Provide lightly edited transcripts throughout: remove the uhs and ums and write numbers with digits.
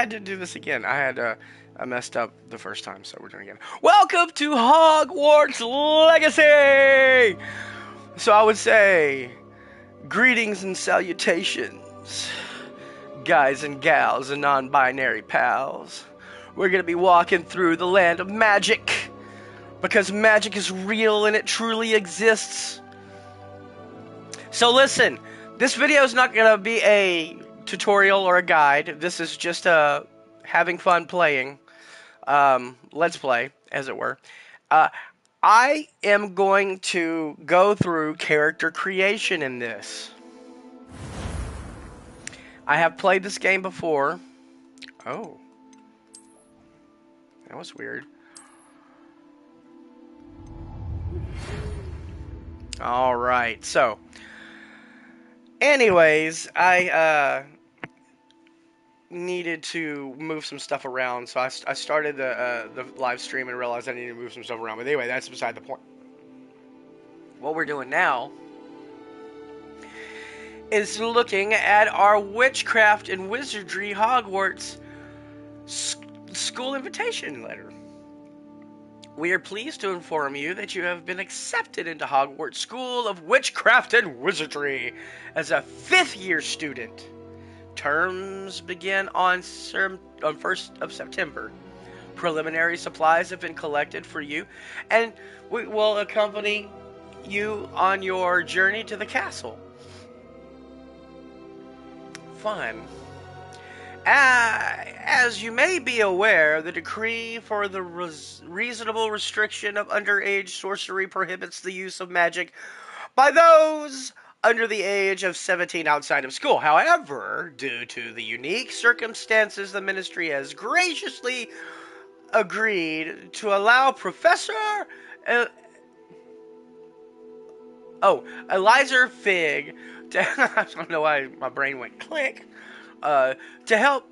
had to do this again. I messed up the first time, so we're doing it again. Welcome to Hogwarts Legacy! So I would say, greetings and salutations, guys and gals and non-binary pals. We're gonna be walking through the land of magic, because magic is real and it truly exists. So listen, this video is not gonna be a tutorial or a guide. This is just having fun playing. Let's play, as it were. I am going to go through character creation in this. I have played this game before. Oh. That was weird. Alright, so. Anyways, I needed to move some stuff around, so I started the live stream and realized I needed to move some stuff around. But anyway, that's beside the point. What we're doing now is looking at our Witchcraft and Wizardry Hogwarts school invitation letter. We are pleased to inform you that you have been accepted into Hogwarts School of Witchcraft and Wizardry as a 5th year student. Terms begin on 1st of September. Preliminary supplies have been collected for you, and we will accompany you on your journey to the castle. Fun. As you may be aware, the decree for the reasonable restriction of underage sorcery prohibits the use of magic by those under the age of 17 outside of school. However, due to the unique circumstances, the ministry has graciously agreed to allow Professor Eleazar Fig to I don't know why my brain went click. To help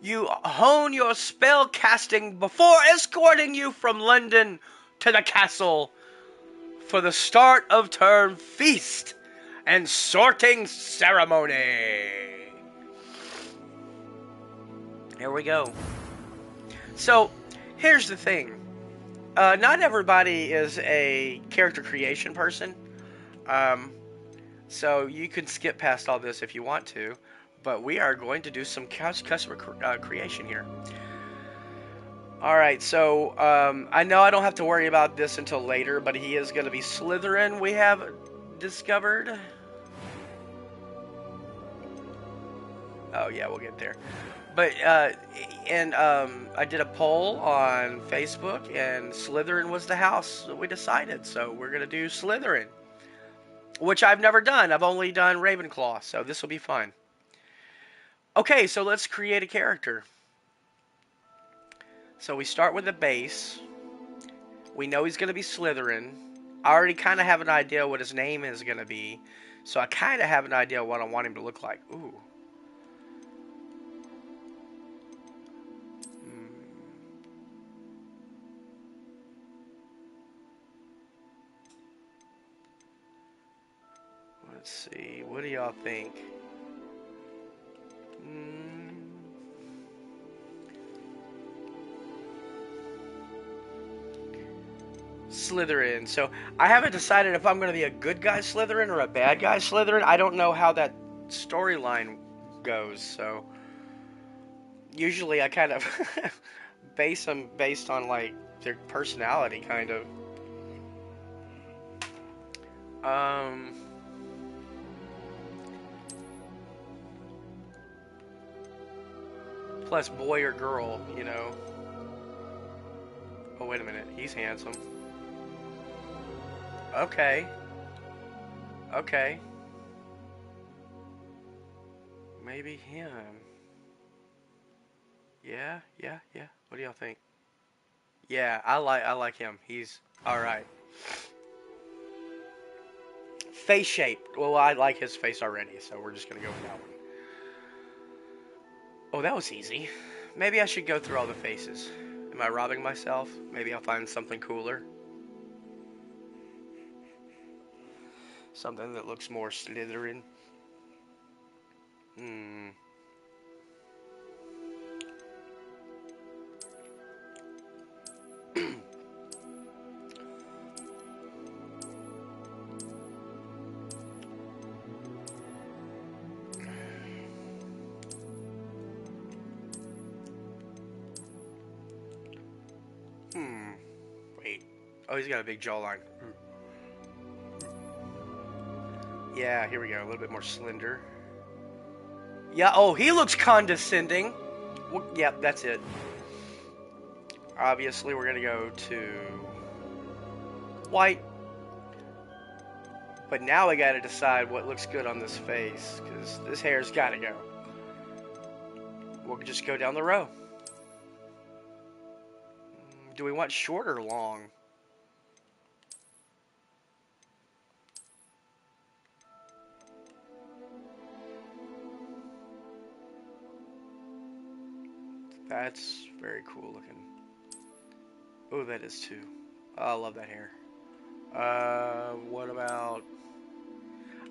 you hone your spell casting before escorting you from London to the castle for the start of term feast and sorting ceremony. Here we go. So, here's the thing. Not everybody is a character creation person. So you can skip past all this if you want to. But we are going to do some customer creation here. Alright, so I know I don't have to worry about this until later, but he is going to be Slytherin, we have discovered. Oh yeah, we'll get there. But, I did a poll on Facebook, and Slytherin was the house that we decided, so we're going to do Slytherin. Which I've never done, I've only done Ravenclaw, so this will be fun. Okay, so let's create a character. So we start with the base. We know he's going to be Slytherin. I already kind of have an idea what his name is going to be. So I kind of have an idea what I want him to look like. Ooh. Let's see. What do y'all think? Slytherin. So I haven't decided if I'm going to be a good guy Slytherin or a bad guy Slytherin. I don't know how that storyline goes. So usually I kind of base them based on like their personality, kind of. Plus boy or girl, you know. Oh, wait a minute. He's handsome. Okay. Okay. Maybe him. Yeah. What do y'all think? Yeah, I like him. He's alright. Face shape. Well, I like his face already, so we're just gonna go with that one. Oh, that was easy. Maybe I should go through all the faces. Am I robbing myself? Maybe I'll find something cooler. Something that looks more Slytherin. Oh, he's got a big jawline. Yeah, here we go. A little bit more slender. Yeah, oh, he looks condescending. Well, yep, that's it. Obviously, we're going to go to white. But now I got to decide what looks good on this face, because this hair's got to go. We'll just go down the row. Do we want short or long? That's very cool looking. Oh, that is too. Oh, I love that hair. What about...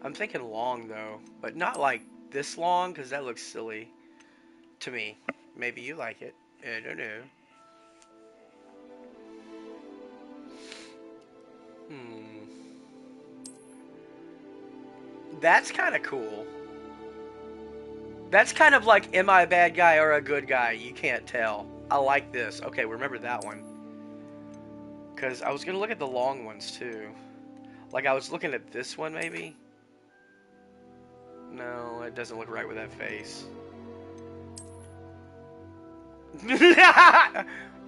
I'm thinking long, though. But not like this long, because that looks silly to me. Maybe you like it. I don't know. That's kind of cool. That's kind of like, am I a bad guy or a good guy? You can't tell. I like this. Okay, remember that one. Because I was going to look at the long ones, too. Like, I was looking at this one, maybe? No, it doesn't look right with that face.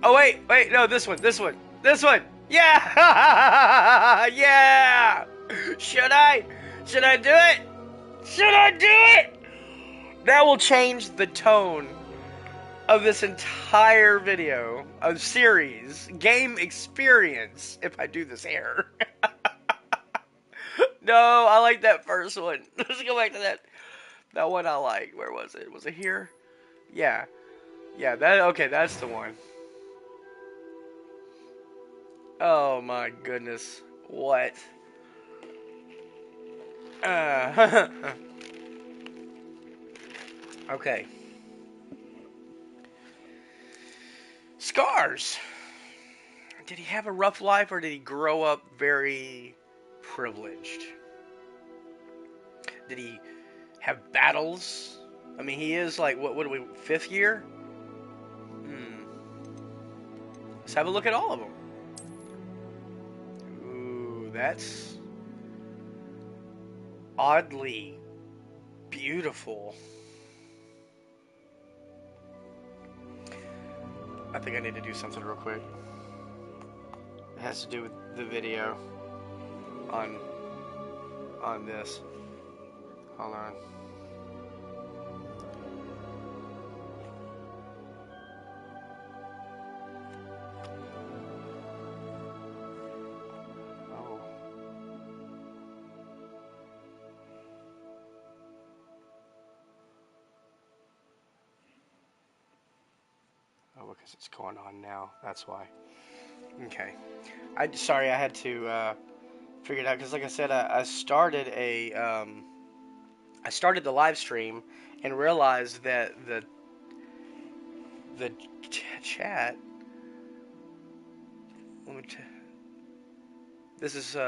Oh, wait, no, this one. Yeah! Yeah! Should I do it? That will change the tone of this entire video, of series, game experience, if I do this hair. No, I like that first one. Let's go back to that one I liked. Where was it? Was it here? Yeah. Yeah, okay, that's the one. Oh my goodness. What? Okay. Scars. Did he have a rough life, or did he grow up very privileged? Did he have battles? I mean, he is like, what are we, 5th year? Let's have a look at all of them. Ooh, that's oddly beautiful. I think I need to do something real quick. It has to do with the video on this. Hold on. Oh, because it's going on now. That's why. Okay. Sorry, I had to figure it out, because like I said, I started I started the live stream and realized that the chat. This is test.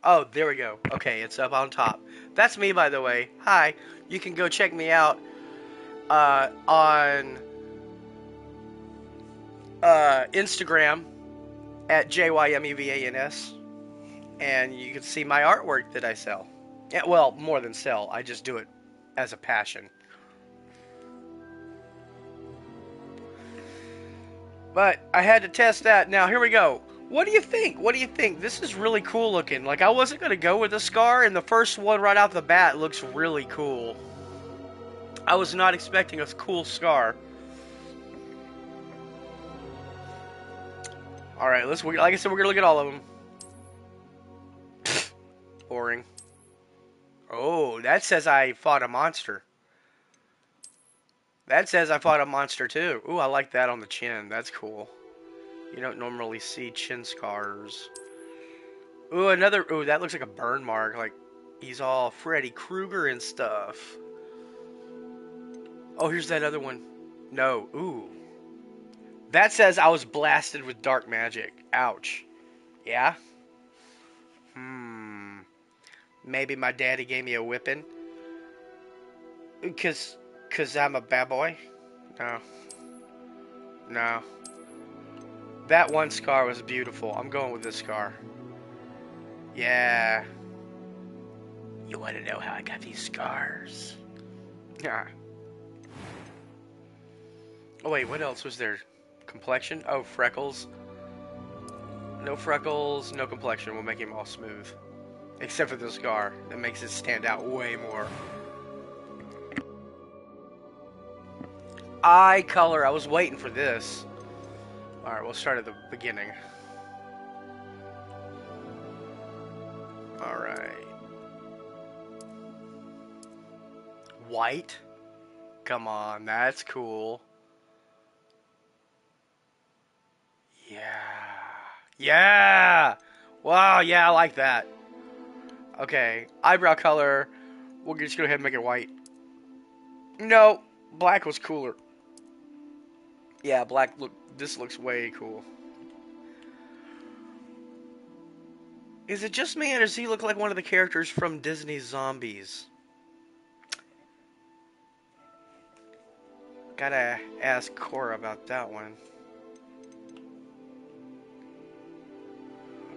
Oh, there we go. Okay, it's up on top. That's me, by the way. Hi. You can go check me out on Instagram at JYMEVANS, and you can see my artwork that I sell. Yeah, well, more than sell. I just do it as a passion. But I had to test that. Now, here we go. What do you think? This is really cool looking. Like, I wasn't going to go with a scar, and the first one right out the bat looks really cool. I was not expecting a cool scar. Alright, like I said, we're going to look at all of them. Boring. Oh, that says I fought a monster. That says I fought a monster, too. Ooh, I like that on the chin. That's cool. You don't normally see chin scars. Ooh, ooh, that looks like a burn mark. Like, he's all Freddy Krueger and stuff. Oh, here's that other one. No, ooh. That says I was blasted with dark magic. Ouch. Yeah? Maybe my daddy gave me a whipping. Cause I'm a bad boy. No. No. That one scar was beautiful. I'm going with this scar. Yeah. You want to know how I got these scars? Yeah. Oh wait, what else was there? Complexion? Oh, freckles. No freckles, no complexion. We'll make him all smooth. Except for the scar. That makes it stand out way more. Eye color. I was waiting for this. Alright, we'll start at the beginning. Alright. White? Come on, that's cool. Yeah. Yeah! Wow, yeah, I like that. Okay, eyebrow color. We'll just go ahead and make it white. No, black was cooler. Yeah, black look. This looks way cool. Is it just me, or does he look like one of the characters from Disney's Zombies? Gotta ask Cora about that one.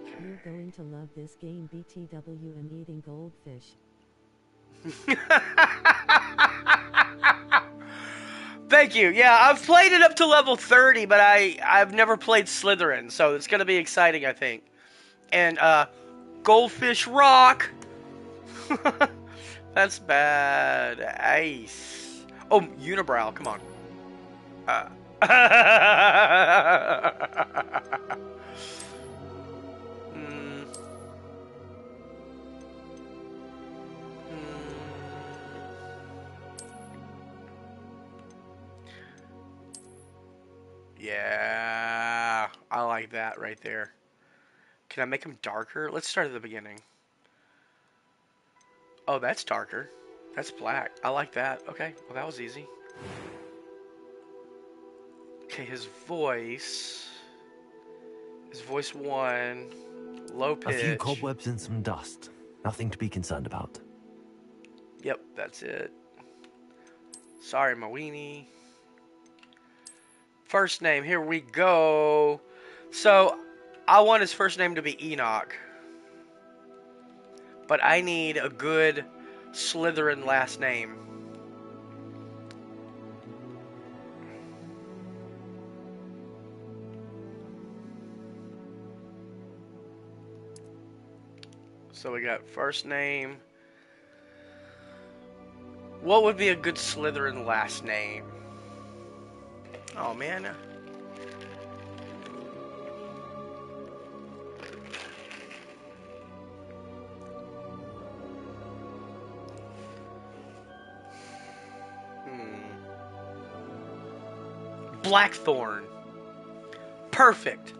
Okay. You're going to love this game. BTW am eating goldfish. Thank you. Yeah, I've played it up to level 30, but I've never played Slytherin, so it's gonna be exciting, I think. And Goldfish Rock. That's bad. Ice. Oh, unibrow. Come on. Yeah, I like that right there. Can I make him darker? Let's start at the beginning. Oh, that's darker. That's black. I like that. Okay, well that was easy. Okay, his voice. His voice 1. Low pitch. A few cobwebs and some dust. Nothing to be concerned about. Yep, that's it. Sorry, my weenie. First name, here we go. So, I want his first name to be Enoch. But I need a good Slytherin last name. So we got first name. What would be a good Slytherin last name? Oh man. Blackthorn. Perfect.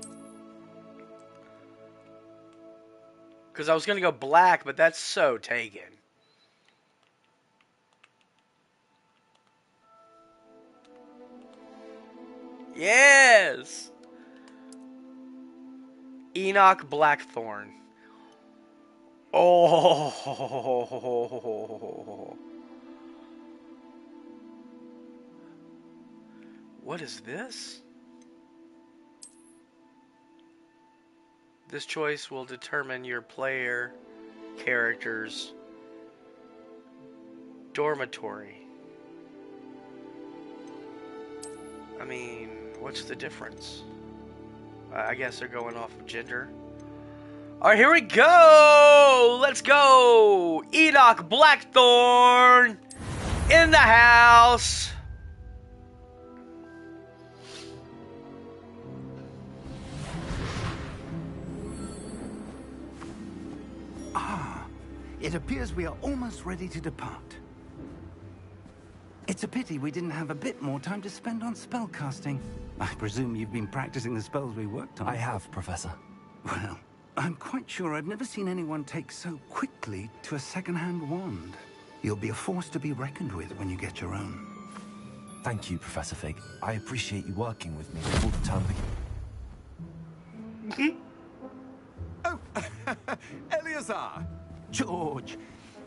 Because I was going to go black, but that's so taken. Yes! Enoch Blackthorn. Oh. What is this? This choice will determine your player character's dormitory. I mean, what's the difference? I guess they're going off of gender. Alright, here we go! Let's go! Enoch Blackthorn in the house! It appears we are almost ready to depart. It's a pity we didn't have a bit more time to spend on spellcasting. I presume you've been practicing the spells we worked on. I have, Professor. Well, I'm quite sure I've never seen anyone take so quickly to a second-hand wand. You'll be a force to be reckoned with when you get your own. Thank you, Professor Fig. I appreciate you working with me before the term begins. Oh, Eleazar! George,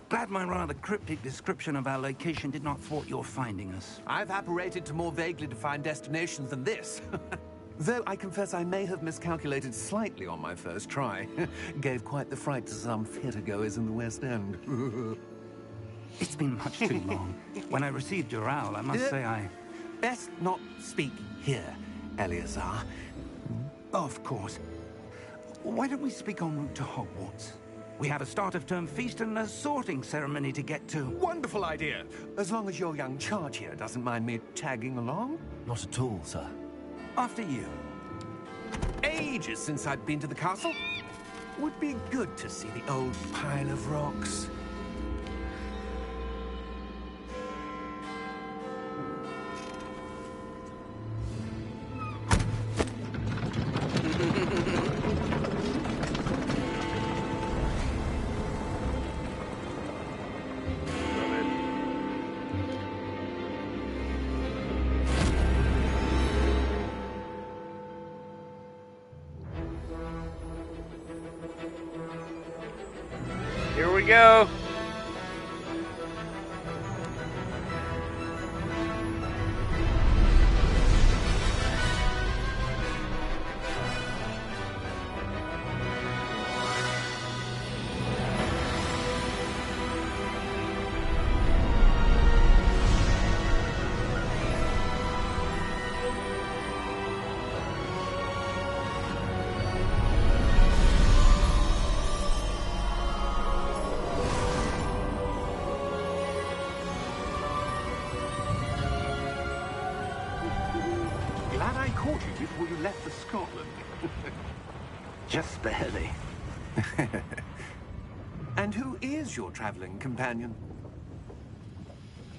Glad my rather cryptic description of our location did not thwart your finding us. I've apparated to more vaguely defined destinations than this. Though I confess I may have miscalculated slightly on my first try. Gave quite the fright to some theatre-goers in the West End. It's been much too long. When I received your owl, I must say I... Best not speak here, Eleazar. Of course. Why don't we speak en route to Hogwarts? We have a start-of-term feast and a sorting ceremony to get to. Wonderful idea. As long as your young charge here doesn't mind me tagging along. Not at all, sir. After you. Ages since I'd been to the castle. Would be good to see the old pile of rocks. Here we go. Glad I caught you before you left for Scotland. Just barely. And who is your traveling companion?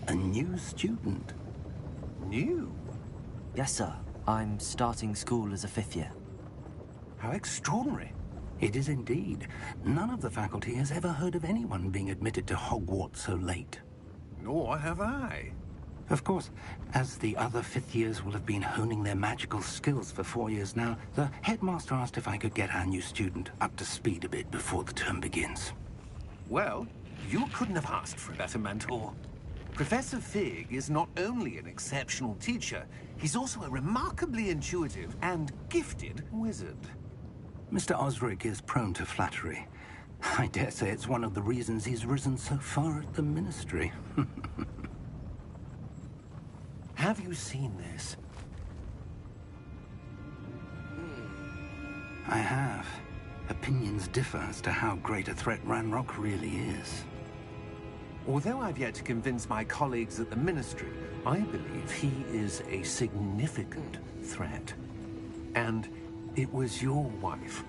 A new student. New? Yes, sir. I'm starting school as a 5th year. How extraordinary. It is indeed. None of the faculty has ever heard of anyone being admitted to Hogwarts so late. Nor have I. Of course, as the other 5th years will have been honing their magical skills for 4 years now, the headmaster asked if I could get our new student up to speed a bit before the term begins. Well, you couldn't have asked for a better mentor. Professor Fig is not only an exceptional teacher, he's also a remarkably intuitive and gifted wizard. Mr. Osric is prone to flattery. I dare say it's one of the reasons he's risen so far at the Ministry. Have you seen this? I have. Opinions differ as to how great a threat Ranrok really is. Although I've yet to convince my colleagues at the Ministry, I believe he is a significant threat. And it was your wife,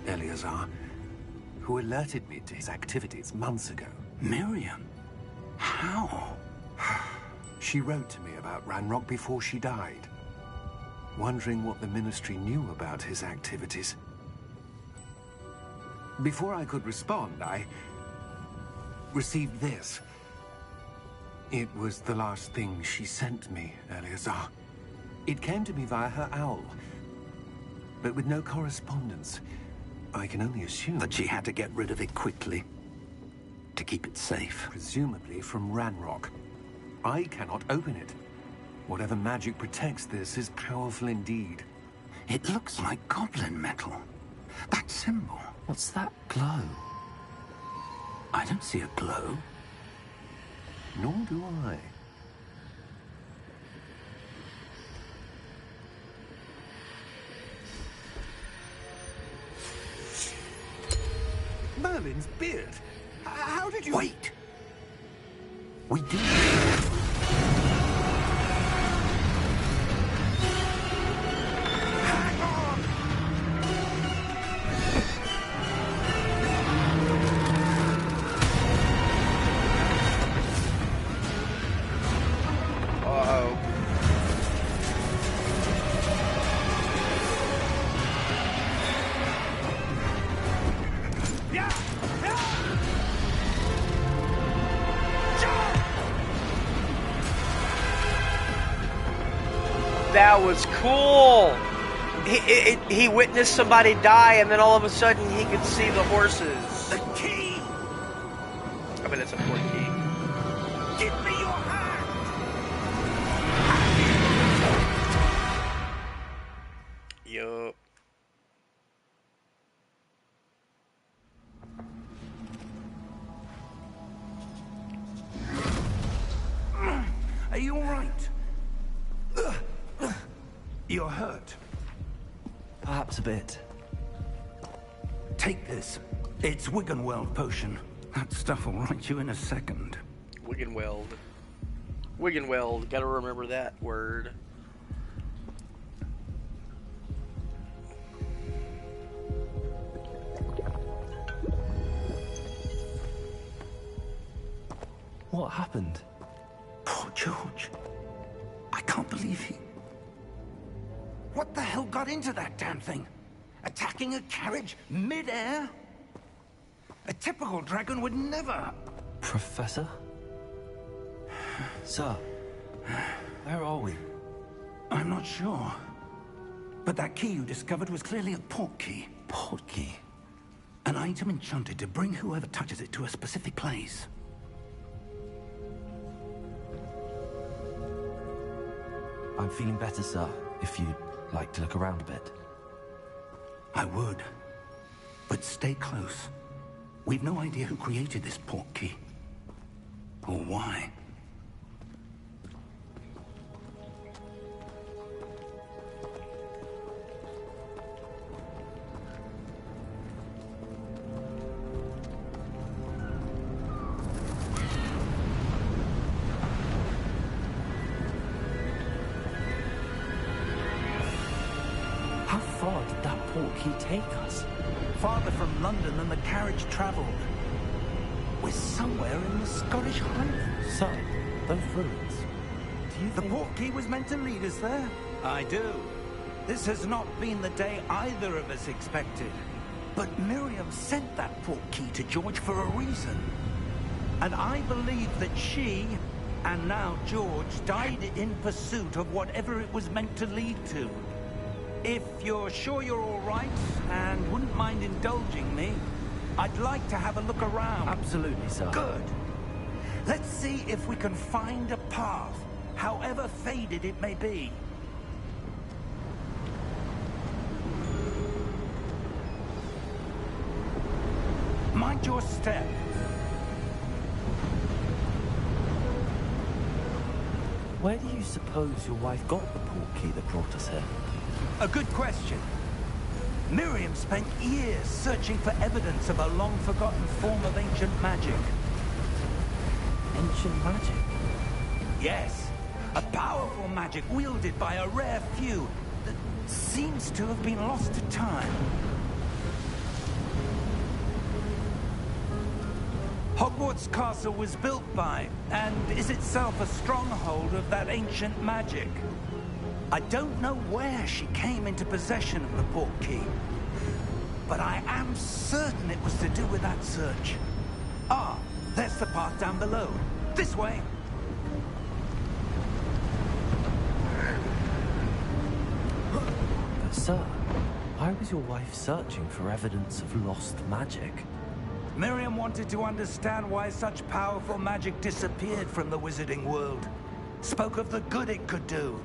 Eleazar, who alerted me to his activities months ago. Miriam? How? She wrote to me about Ranrok before she died, wondering what the Ministry knew about his activities. Before I could respond, I received this. It was the last thing she sent me, Eleazar. It came to me via her owl, but with no correspondence. I can only assume That she had to get rid of it quickly. To keep it safe. presumably from Ranrok. I cannot open it. Whatever magic protects this is powerful indeed. It looks like goblin metal. That symbol. What's that glow? I don't see a glow. Nor do I. Merlin's beard. How did you... Wait! We did. Uh-oh. That was cool. He witnessed somebody die, and then all of a sudden he could see the horses. The key! evidence of Portkey. Give me your hand! Yup. Are you all right? You're hurt. Perhaps a bit. Take this. It's Wiggenweld potion. That stuff will right you in a second. Wiggenweld. Wiggenweld. Gotta remember that word. What happened? Poor George. I can't believe he... What the hell got into that damn thing? Attacking a carriage mid-air? A typical dragon would never... Professor? Sir, where are we? I'm not sure. But that key you discovered was clearly a Portkey. Portkey? An item enchanted to bring whoever touches it to a specific place. I'm feeling better, sir, if you'd like to look around a bit. I would. But stay close. We've no idea who created this Portkey. Or why. How far did that Portkey take us? Farther from London than the carriage traveled. We're somewhere in the Scottish Highlands. Sir, those ruins. Do you The think... Portkey was meant to lead us there? I do. This has not been the day either of us expected. But Miriam sent that Portkey to George for a reason. And I believe that she, and now George, died in pursuit of whatever it was meant to lead to. If you're sure you're all right, and wouldn't mind indulging me, I'd like to have a look around. Absolutely, sir. Good. Let's see if we can find a path, however faded it may be. Mind your step. Where do you suppose your wife got the Portkey that brought us here? A good question. Miriam spent years searching for evidence of a long-forgotten form of ancient magic. Ancient magic? Yes, a powerful magic wielded by a rare few that seems to have been lost to time. Hogwarts Castle was built by, and is itself a stronghold of that ancient magic. I don't know where she came into possession of the Portkey, but I am certain it was to do with that search. Ah, there's the path down below. This way. But sir, why was your wife searching for evidence of lost magic? Miriam wanted to understand why such powerful magic disappeared from the wizarding world. Spoke of the good it could do.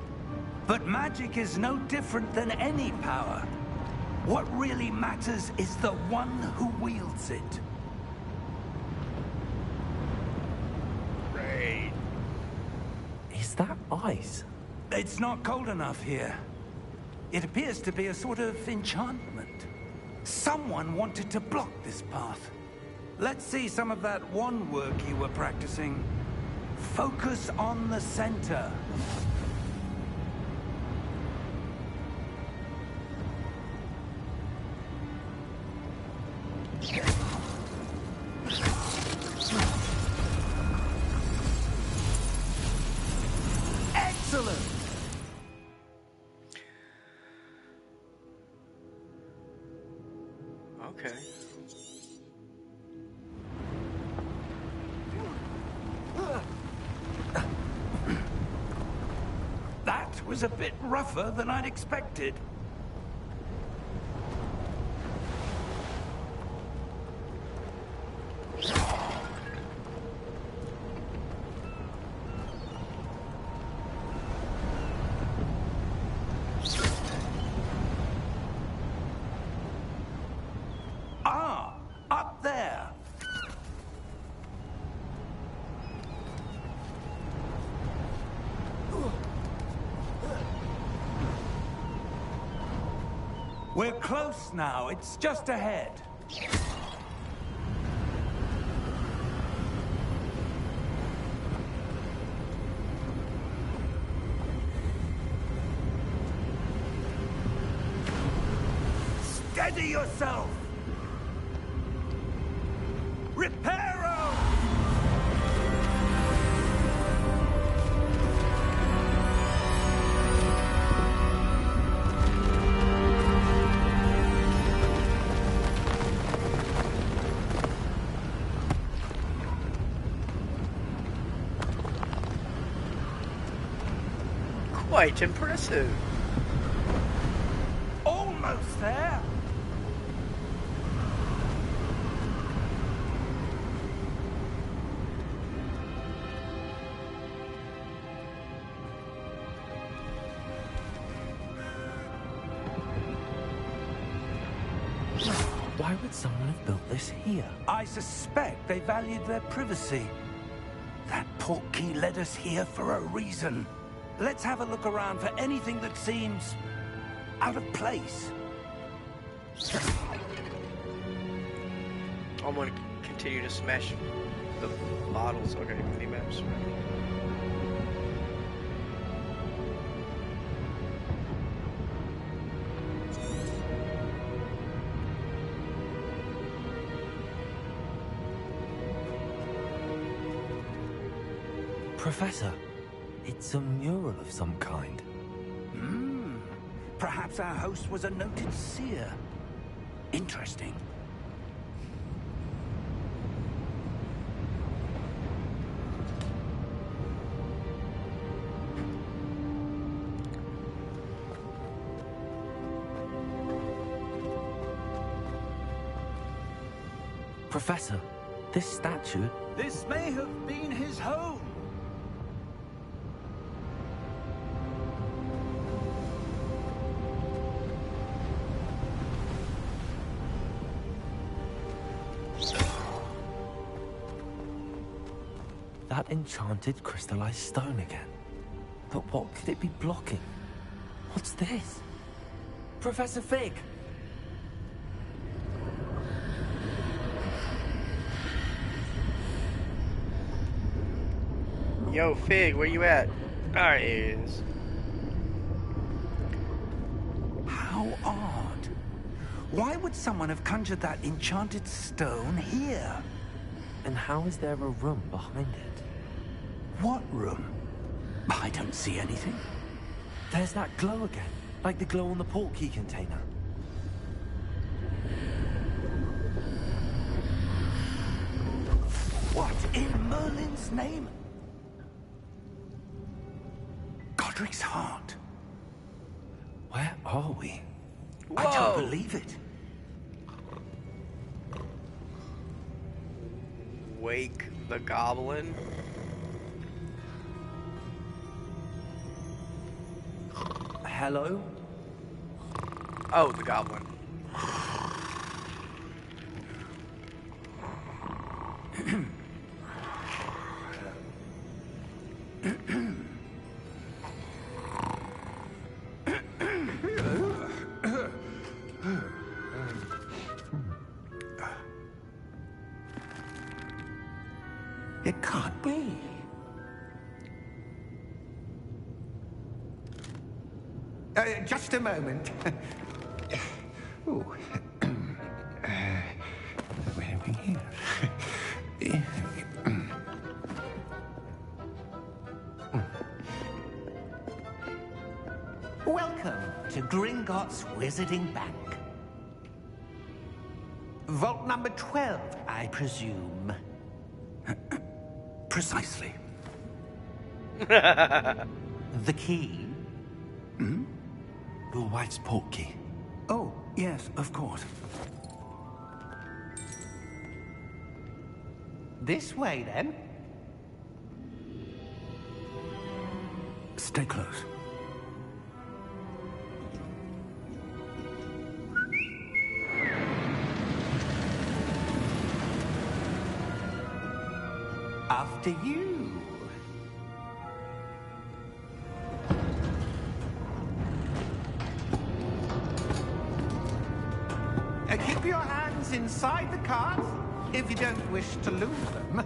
But magic is no different than any power. What really matters is the one who wields it. Right. Is that ice? It's not cold enough here. It appears to be a sort of enchantment. Someone wanted to block this path. Let's see some of that wand work you were practicing. Focus on the center. Excellent! Okay. That was a bit rougher than I'd expected. We're close now. It's just ahead. Steady yourself! Reparo! Quite impressive. Almost there. Why would someone have built this here? I suspect they valued their privacy. That Portkey led us here for a reason. Let's have a look around for anything that seems out of place. I'm gonna continue to smash the bottles. Okay, mini maps. Professor, it's a mural of some kind. Perhaps our host was a noted seer. Interesting. Professor, this statue... This may have been his home. That enchanted crystallized stone again. But what could it be blocking? What's this? Professor Fig! Yo, Fig, where you at? There he is. How odd. Why would someone have conjured that enchanted stone here? And how is there a room behind it? What room? I don't see anything. There's that glow again, like the glow on the Portkey container. What in Merlin's name? Godric's heart. Where are we? I don't believe it. Wake the Goblin. Hello? Oh, the Goblin. It can't be. Just a moment. Ooh. Where are we here? Welcome to Gringotts Wizarding Bank. Vault number 12, I presume. Precisely. The key? Your wife's Portkey. Oh, yes, of course. This way, then. Stay close. After you. your hands inside the cart if you don't wish to lose them.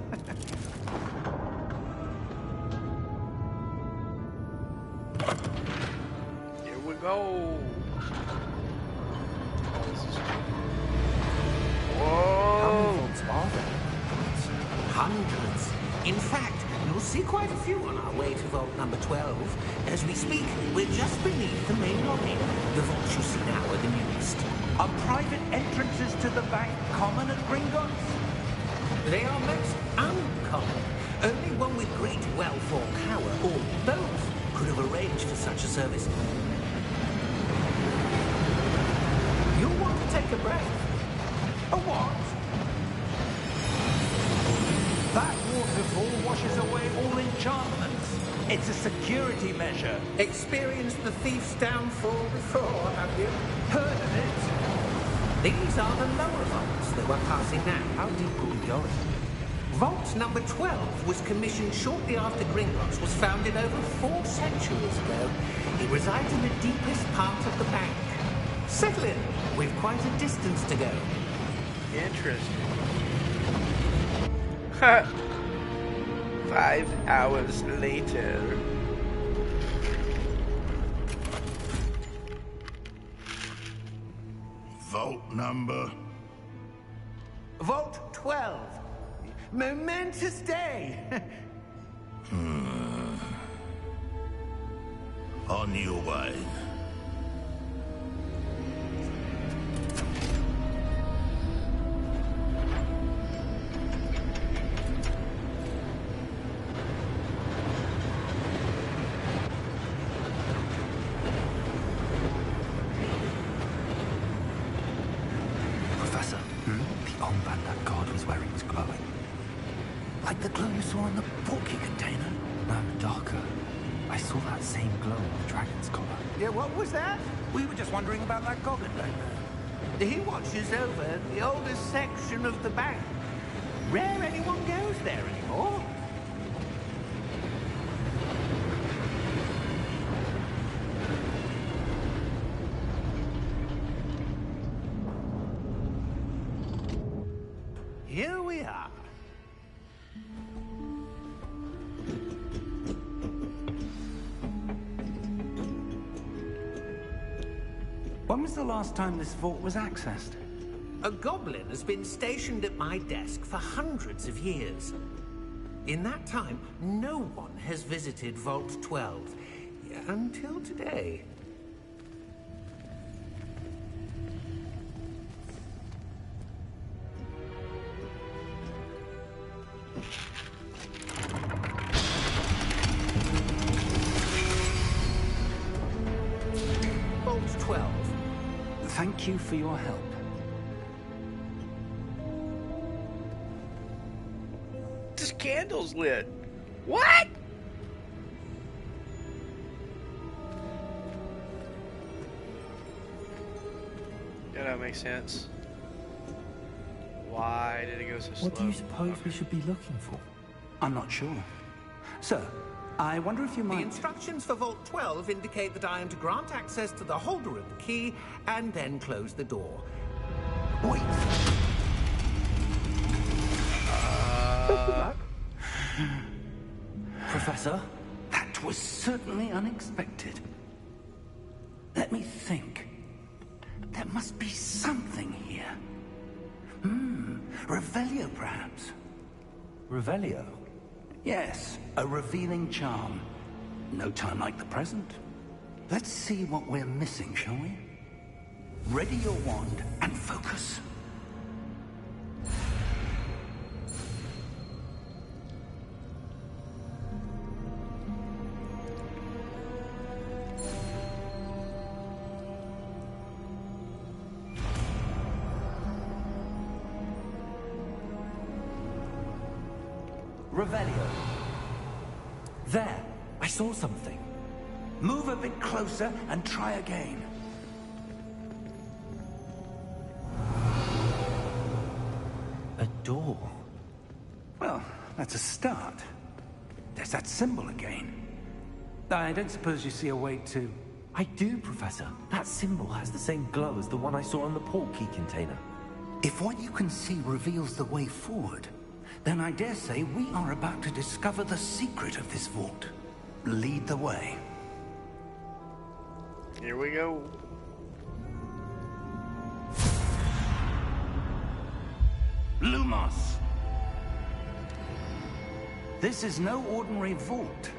Here we go. How many Whoa. vaults are there? Hundreds. In fact, you'll see quite a few on our way to vault number 12. As we speak, we're just beneath the main lobby. The vaults you see now are the newest. Are private entrances to the bank common at Gringotts? They are most uncommon. Only one with great wealth or power, or both, could have arranged for such a service. You'll want to take a breath. A what? That waterfall washes away all enchantments. It's a security measure. Experienced the thief's downfall before, have you? Heard of it? These are the lower vaults that we're passing now. How deep are we going? Vault number 12 was commissioned shortly after Gringotts was founded over 4 centuries ago. It resides in the deepest part of the bank. Settle in. We've quite a distance to go. Interesting. 5 hours later. Vault number. Vault 12. Momentous day. On your way. Professor, the armband that guard was wearing is glowing. Like the glow you saw in the Portkey container? No, darker. I saw that same glow on the dragon's collar. Yeah, what was that? We were just wondering about that goblin back there. He watches over the oldest section of the bank. Rare anyone goes there anymore. Here we are. When was the last time this vault was accessed? A goblin has been stationed at my desk for hundreds of years. In that time, no one has visited Vault 12. Until today. Vault 12. Thank you for your help. This candle's lit. What? Yeah, that makes sense. Why did it go so slow? What do you suppose we should be looking for? I'm not sure. Sir, I wonder if you The might... instructions for Vault 12 indicate that I am to grant access to the holder of the key and then close the door. Wait! Professor? That was certainly unexpected. Let me think. There must be something here. Revelio, perhaps. Revelio? Yes, a revealing charm. No time like the present. Let's see what we're missing, shall we? Ready your wand and focus. Revelio. There, I saw something. Move a bit closer and try again. A door. Well, that's a start. There's that symbol again. I don't suppose you see a way to... I do, Professor. That symbol has the same glow as the one I saw on the Portkey container. If what you can see reveals the way forward, then I dare say we are about to discover the secret of this vault. Lead the way. Here we go. Lumos! This is no ordinary vault.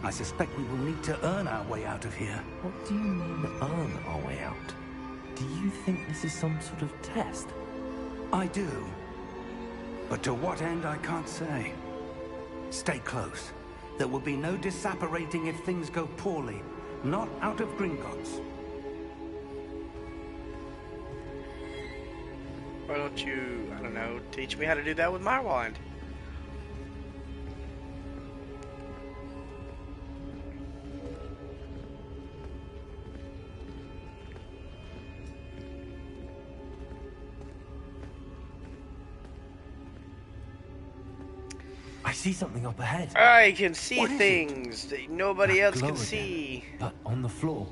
I suspect we will need to earn our way out of here. What do you mean, earn our way out? Do you think this is some sort of test? I do. But to what end, I can't say. Stay close. There will be no disapparating if things go poorly. Not out of Gringotts. Why don't you, I don't know, teach me how to do that with my wand? I see something up ahead. I can see things that nobody else can Glow see. again, but on the floor.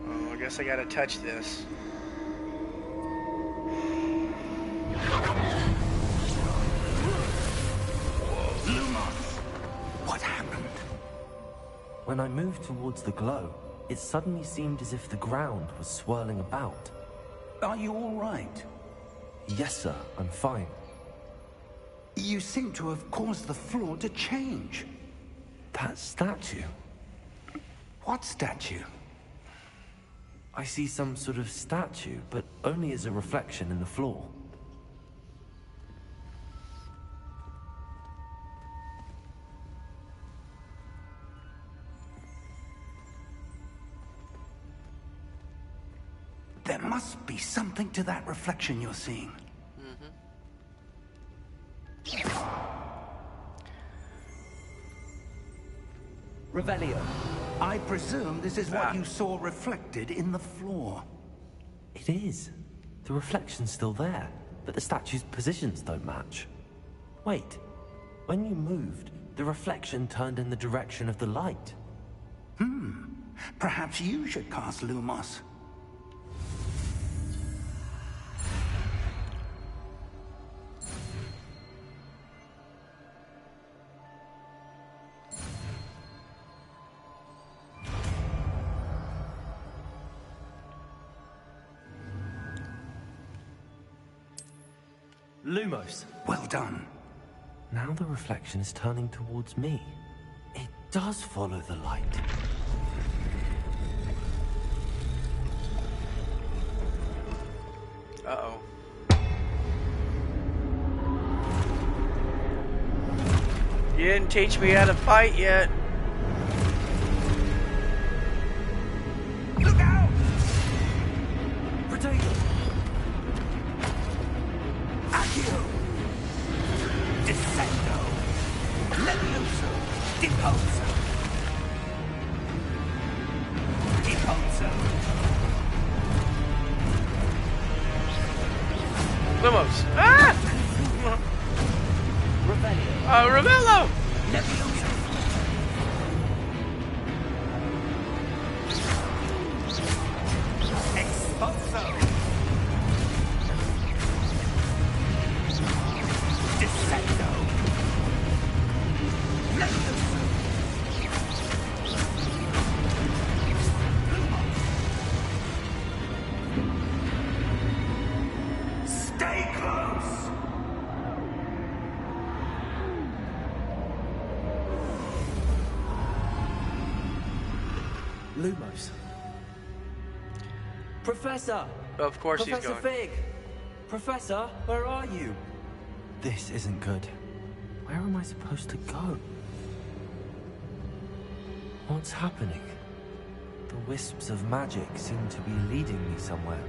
Oh, I guess I gotta touch this. Lumos! What happened? When I moved towards the glow, it suddenly seemed as if the ground was swirling about. Are you all right? Yes, sir, I'm fine. You seem to have caused the floor to change. That statue? What statue? I see some sort of statue, but only as a reflection in the floor. There must be something to that reflection you're seeing. Revelio. I presume this is what you saw reflected in the floor. It is. The reflection's still there, but the statue's positions don't match. Wait, when you moved, the reflection turned in the direction of the light. Perhaps you should cast Lumos. Lumos. Well done. Now the reflection is turning towards me. It does follow the light. Uh-oh. You didn't teach me how to fight yet. Look out! Protego! Accio! Descendo! Levioso! Deposo! Deposo! Lumos. Ah! Revelio! Revelio! Levioso! Exposo! Descendo! Levioso! Stay close! Lumos. Professor! Of course Professor he's going. Fig! Professor, where are you? This isn't good. Where am I supposed to go? What's happening? The wisps of magic seem to be leading me somewhere.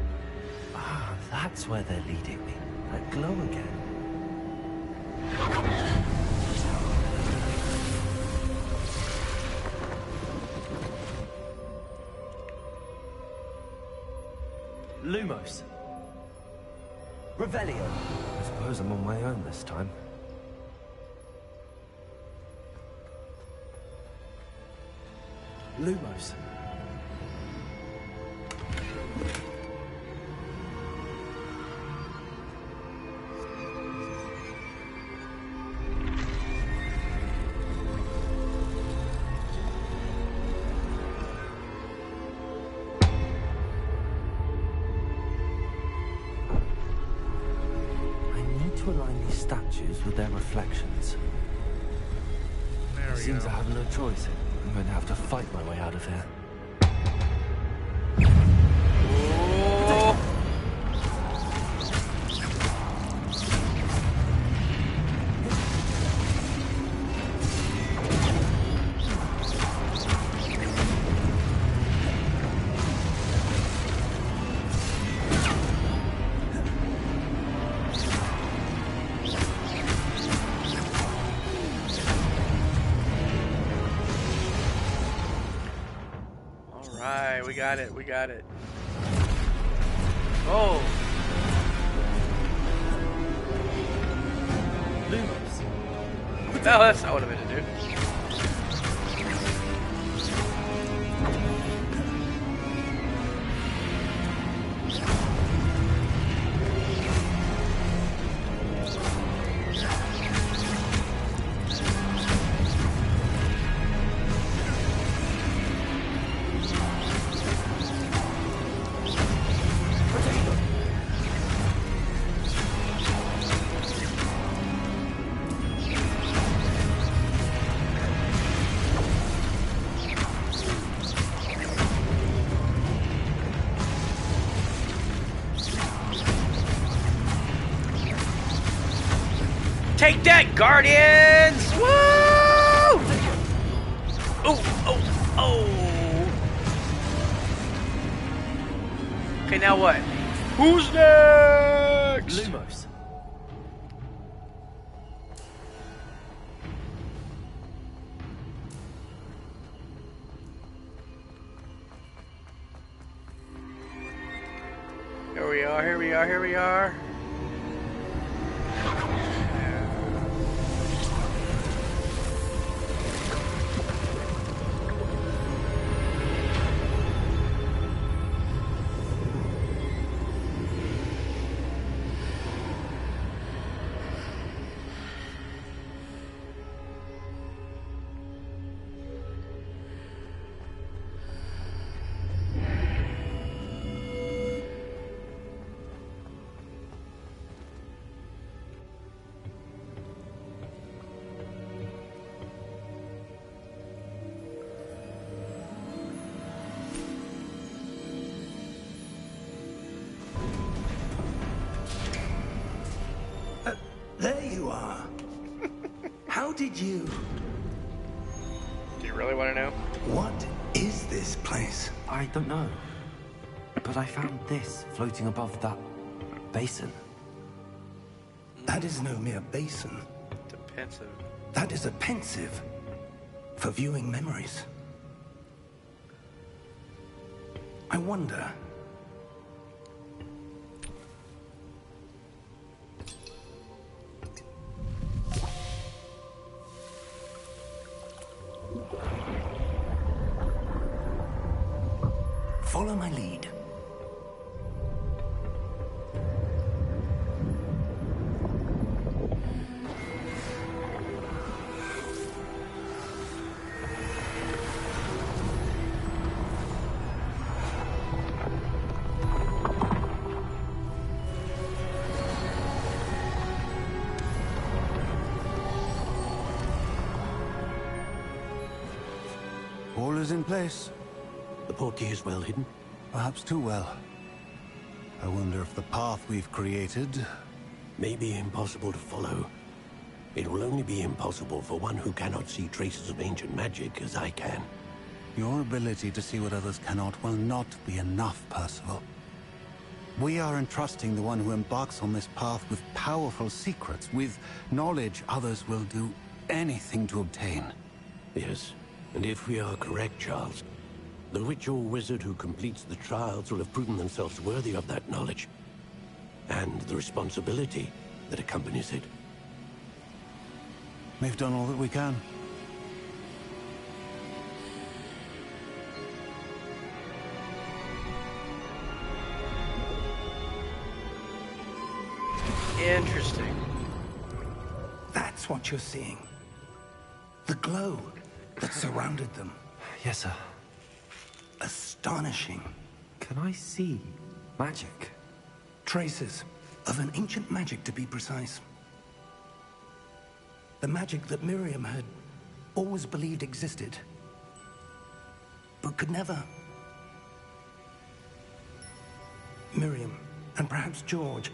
Ah, that's where they're leading me. That glow again. Lumos. Revelio! I suppose I'm on my own this time. Lumos. to align these statues with their reflections. There we Seems go. I have no choice. I'm going to have to fight my way out of here. Oh. Alright, we got it, we got it. Oh! Lumos! No, that's not what I meant to do. Take that, Guardians! Woo! Oh, oh, oh! Okay, now what? Who's next? Lumos! Here we are, here we are, here we are. There you are. How did you... Do you really want to know? What is this place? I don't know. But I found this floating above that basin. That is no mere basin. It's a pensive. That is a pensive for viewing memories. I wonder... Follow my lead. All is in place. The Portkey is well hidden? Perhaps too well. I wonder if the path we've created... May be impossible to follow. It will only be impossible for one who cannot see traces of ancient magic as I can. Your ability to see what others cannot will not be enough, Percival. We are entrusting the one who embarks on this path with powerful secrets, with knowledge others will do anything to obtain. Yes, and if we are correct, Charles, the witch or wizard who completes the trials will have proven themselves worthy of that knowledge, and the responsibility that accompanies it. We've done all that we can. Interesting. That's what you're seeing. The glow that surrounded them. Yes, sir. Astonishing. Can I see magic? Traces of an ancient magic, to be precise. The magic that Miriam had always believed existed, but could never. Miriam, and perhaps George,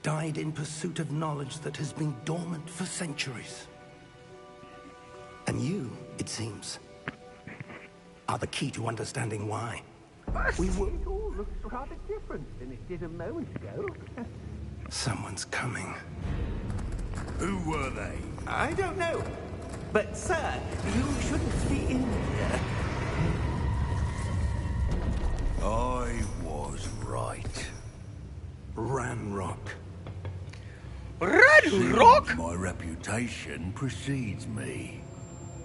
died in pursuit of knowledge that has been dormant for centuries. And you, it seems, are the key to understanding why. It all looks rather different than it did a moment ago. Someone's coming. Who were they? I don't know. But, sir, you shouldn't be in here. I was right. Ranrok. Ranrok? My reputation precedes me.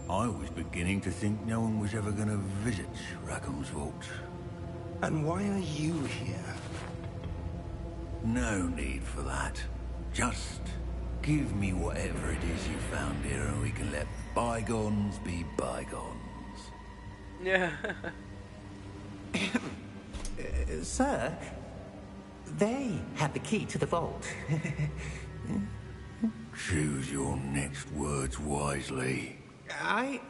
I was beginning to think no one was ever going to visit Rackham's vault. And why are you here? No need for that. Just give me whatever it is you found here and we can let bygones be bygones. Yeah. Sir, they have the key to the vault. Choose your next words wisely. I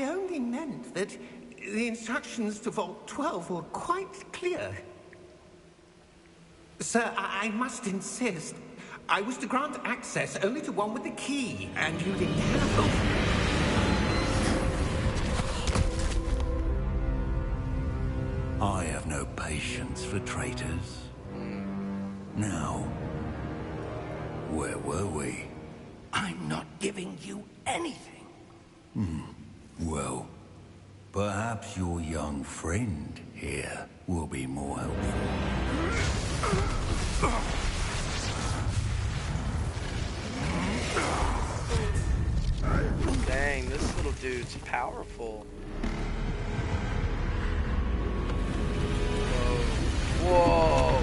only meant that the instructions to Vault 12 were quite clear. Sir, I must insist. I was to grant access only to one with the key, and you didn't have them. I have no patience for traitors. Now, where were we? I'm not giving you anything. Well, perhaps your young friend here will be more helpful. Dang, this little dude's powerful. Whoa.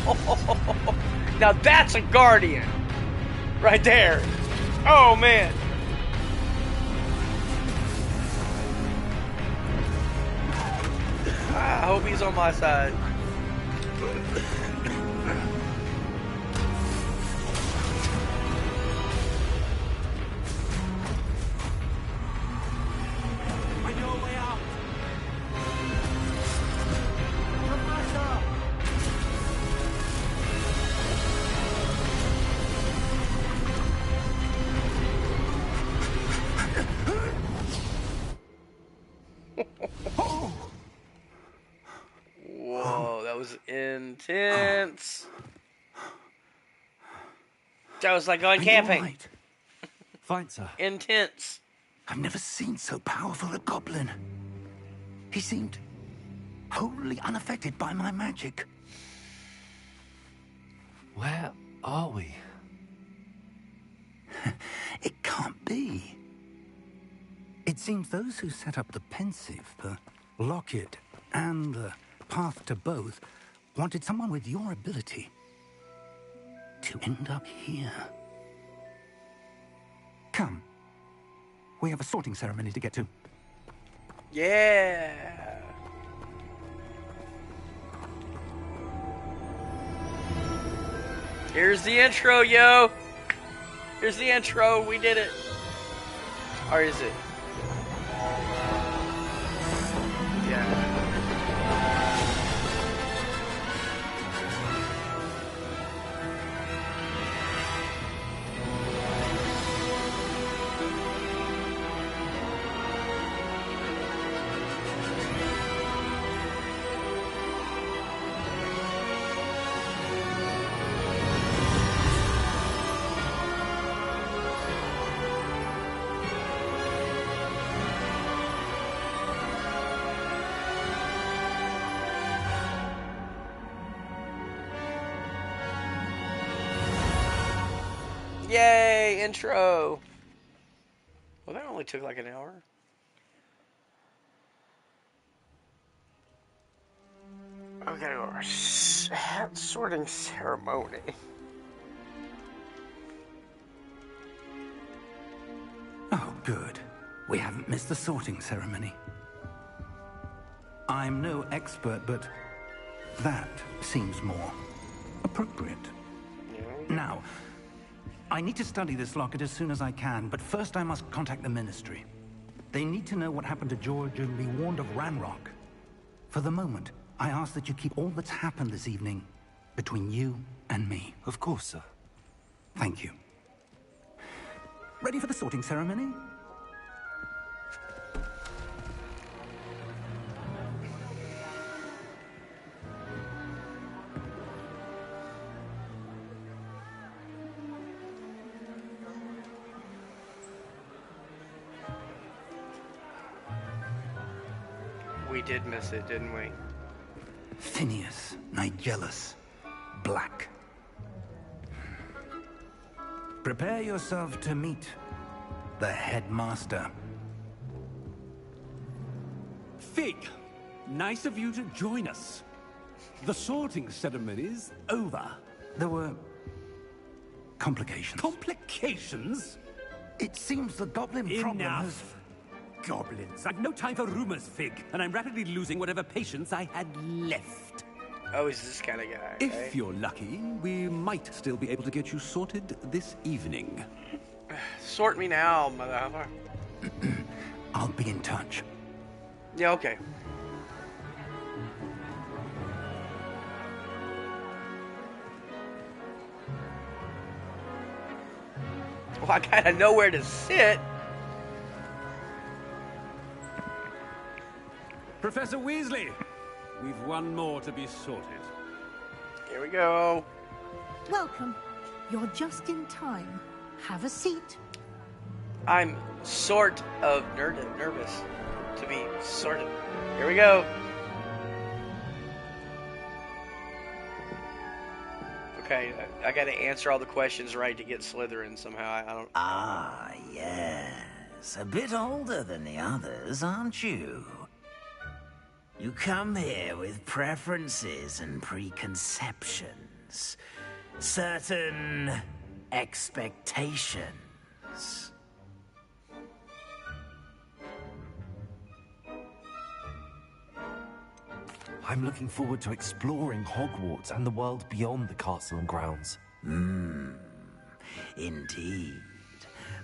Whoa. Now that's a guardian. Right there. Oh, man. I hope he's on my side. On your way out. Come faster. Whoa, that was intense. That was like going camping. Right? Fine, sir. Intense. I've never seen so powerful a goblin. He seemed wholly unaffected by my magic. Where are we? It can't be. It seems those who set up the pensive, the locket, and the path to both wanted someone with your ability to end up here. Come. We have a sorting ceremony to get to. Yeah. Here's the intro, yo. Here's the intro. We did it. Or is it? Yeah. Yay, intro. Well, that only took like an hour. Okay, our sorting ceremony. Oh, good. We haven't missed the sorting ceremony. I'm no expert, but that seems more appropriate. Now, I need to study this locket as soon as I can, but first I must contact the Ministry. They need to know what happened to George and be warned of Ranrok. For the moment, I ask that you keep all that's happened this evening between you and me. Of course, sir. Thank you. Ready for the sorting ceremony? We did miss it, didn't we? Phineas, Nigellus, Black. Prepare yourself to meet the headmaster. Fig, nice of you to join us. The sorting ceremony's over. There were complications. Complications? It seems the goblin problem has... Enough. Goblins. I've no time for rumors, Fig, and I'm rapidly losing whatever patience I had left. Oh, he's this kind of guy. If right? you're lucky, we might still be able to get you sorted this evening. Sort me now, motherfucker. I'll be in touch. Yeah, okay. Well, I gotta know where to sit. Professor Weasley, we've one more to be sorted. Here we go. Welcome. You're just in time. Have a seat. I'm sort of nervous to be sorted. Here we go. Okay, I gotta answer all the questions right to get Slytherin somehow. I don't... Ah, yes. A bit older than the others, aren't you? You come here with preferences and preconceptions. Certain expectations. I'm looking forward to exploring Hogwarts and the world beyond the castle and grounds. Indeed.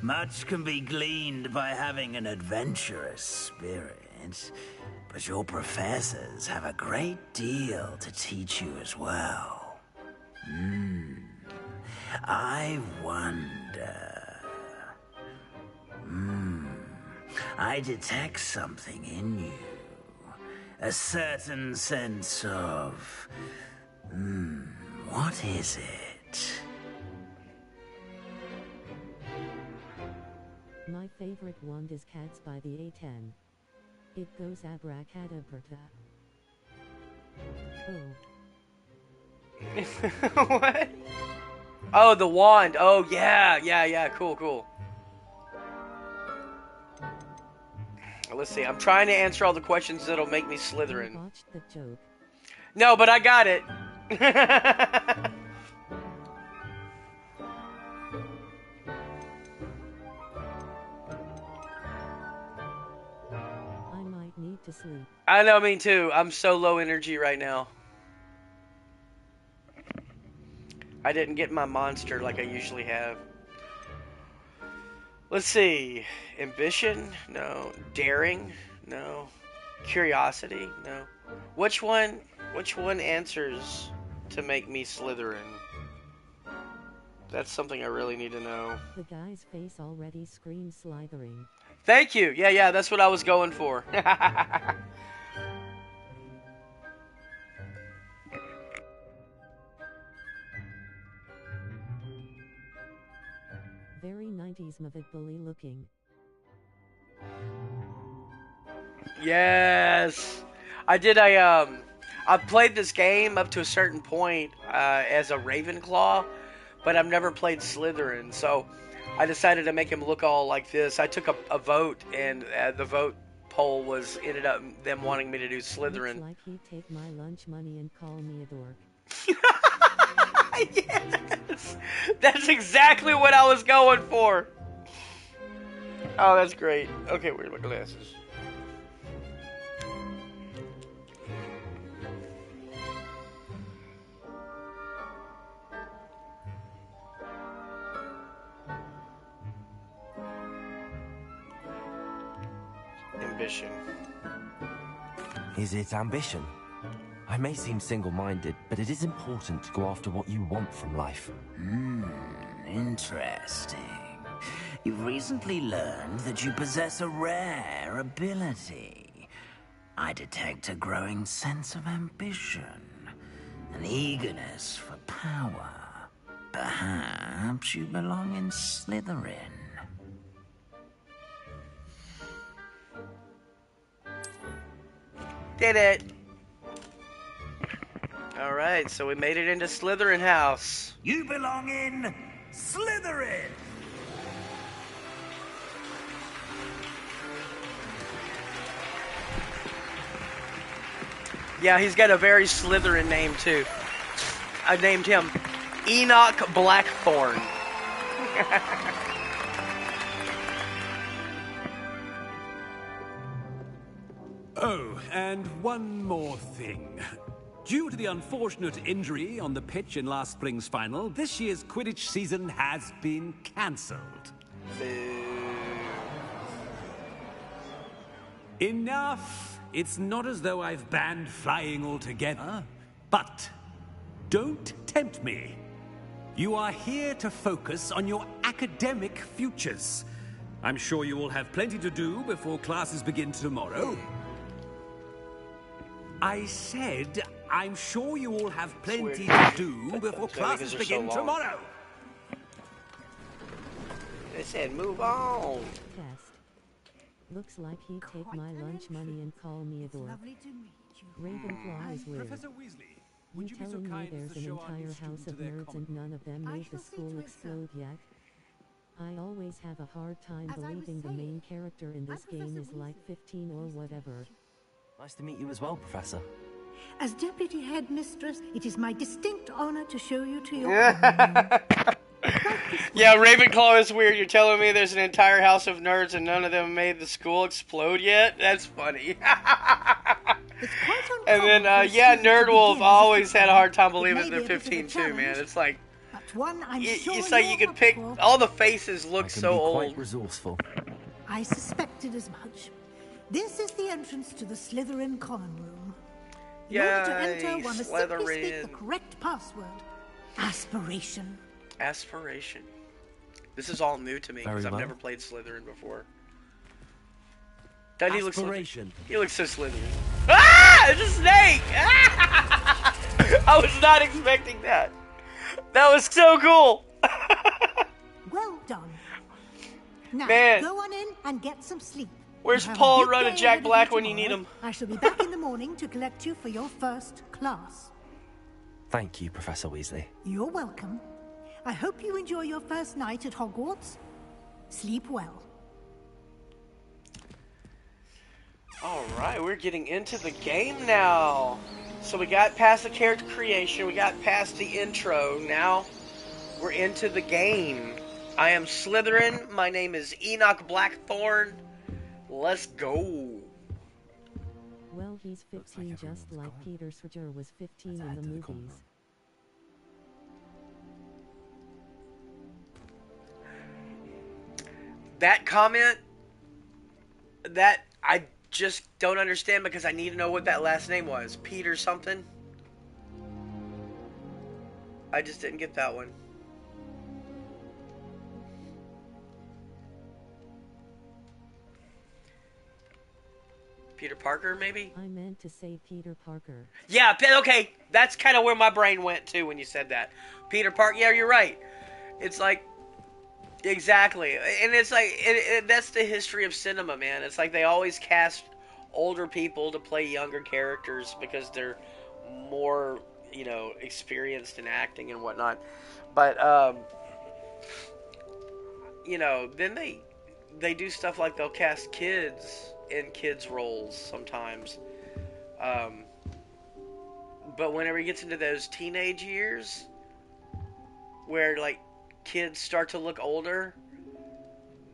Much can be gleaned by having an adventurous spirit. But your professors have a great deal to teach you as well. I wonder... I detect something in you. A certain sense of... what is it? My favorite wand is Cats by the A10. It goes abracadabra. Oh. What? Oh, the wand. Oh, yeah. Cool. Let's see. I'm trying to answer all the questions that'll make me Slytherin. I botched the joke. No, but I got it. I might need to sleep. I know, me too. I'm so low energy right now. I didn't get my monster like I usually have. Let's see. Ambition? No. Daring? No. Curiosity? No. Which one answers to make me Slytherin? That's something I really need to know. The guy's face already screams Slytherin. Thank you. Yeah, that's what I was going for. Very 90s Mavid bully looking. Yes. I played this game up to a certain point as a Ravenclaw, but I've never played Slytherin, so I decided to make him look all like this. I took a vote, and the vote poll ended up them wanting me to do Slytherin. Looks like he'd take my lunch money and call me a dork. Yes! That's exactly what I was going for! Oh, that's great. Okay, where's my glasses? ambition. Is it ambition? I may seem single-minded, but it is important to go after what you want from life. Interesting. You've recently learned that you possess a rare ability. I detect a growing sense of ambition, an eagerness for power. Perhaps you belong in Slytherin. Did it! Alright, so we made it into Slytherin house. You belong in Slytherin! Yeah, he's got a very Slytherin name, too. I named him Enoch Blackthorn. Oh, and one more thing. Due to the unfortunate injury on the pitch in last spring's final, this year's Quidditch season has been cancelled. Enough! It's not as though I've banned flying altogether. But don't tempt me. You are here to focus on your academic futures. I'm sure you will have plenty to do before classes begin tomorrow. I said, I'm sure you all have plenty to do before classes begin tomorrow. They said, move on. Test. Looks like he'd take my lunch money and call me a dork. Ravenclaw is weird. Professor Weasley, You telling me there's an entire house of nerds and none of them made the school explode yet? I always have a hard time believing the main character in this game is like 15 or whatever. Nice to meet you as well, Professor. As Deputy Headmistress, it is my distinct honor to show you to your Yeah, Ravenclaw is weird. You're telling me there's an entire house of nerds and none of them made the school explode yet? That's funny. And then, yeah, Nerdwolf always had a hard time believing they're 15 too, man. It's like, it's like you could pick, all the faces look so old. Quite resourceful. I suspected as much. This is the entrance to the Slytherin common room. In order to enter, one must simply speak the correct password. Aspiration. Aspiration. This is all new to me because I've never played Slytherin before. Doesn't he look Slytherin? He looks so Slytherin. Ah! It's a snake! Ah! I was not expecting that. That was so cool. Well done. Now, Man. go on in and get some sleep. Where's Paul running Jack Black when you need him? I shall be back in the morning to collect you for your first class. Thank you, Professor Weasley. You're welcome. I hope you enjoy your first night at Hogwarts. Sleep well. Alright, we're getting into the game now. So we got past the character creation, we got past the intro, now we're into the game. I am Slytherin, my name is Enoch Blackthorn. Let's go. Well, he's 15 just like Peter Sriger was 15 in the movies. That comment, that I just don't understand because I need to know what that last name was. Peter something? I just didn't get that one. Peter Parker, maybe? I meant to say Peter Parker. Yeah, okay. That's kind of where my brain went to when you said that. Peter Parker, yeah, you're right. It's like, exactly. And it's like, that's the history of cinema, man. It's like they always cast older people to play younger characters because they're more, you know, experienced in acting and whatnot. But, you know, then they do stuff like they'll cast kids in kids' roles sometimes. But whenever he gets into those teenage years, where, like, kids start to look older,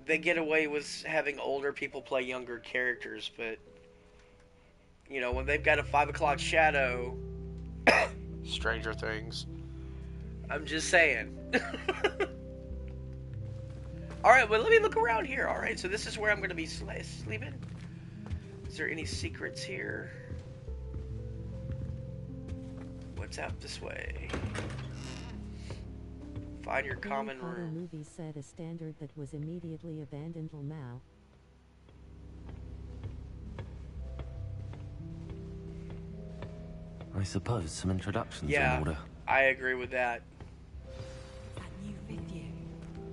they get away with having older people play younger characters. But, you know, when they've got a 5 o'clock shadow, Stranger Things, I'm just saying. Alright, well, let me look around here. Alright, so this is where I'm going to be sleeping. Is there any secrets here? What's out this way? Find your common room. Movie set a standard that was immediately abandoned till now. I suppose some introductions Yeah, in order. I agree with that.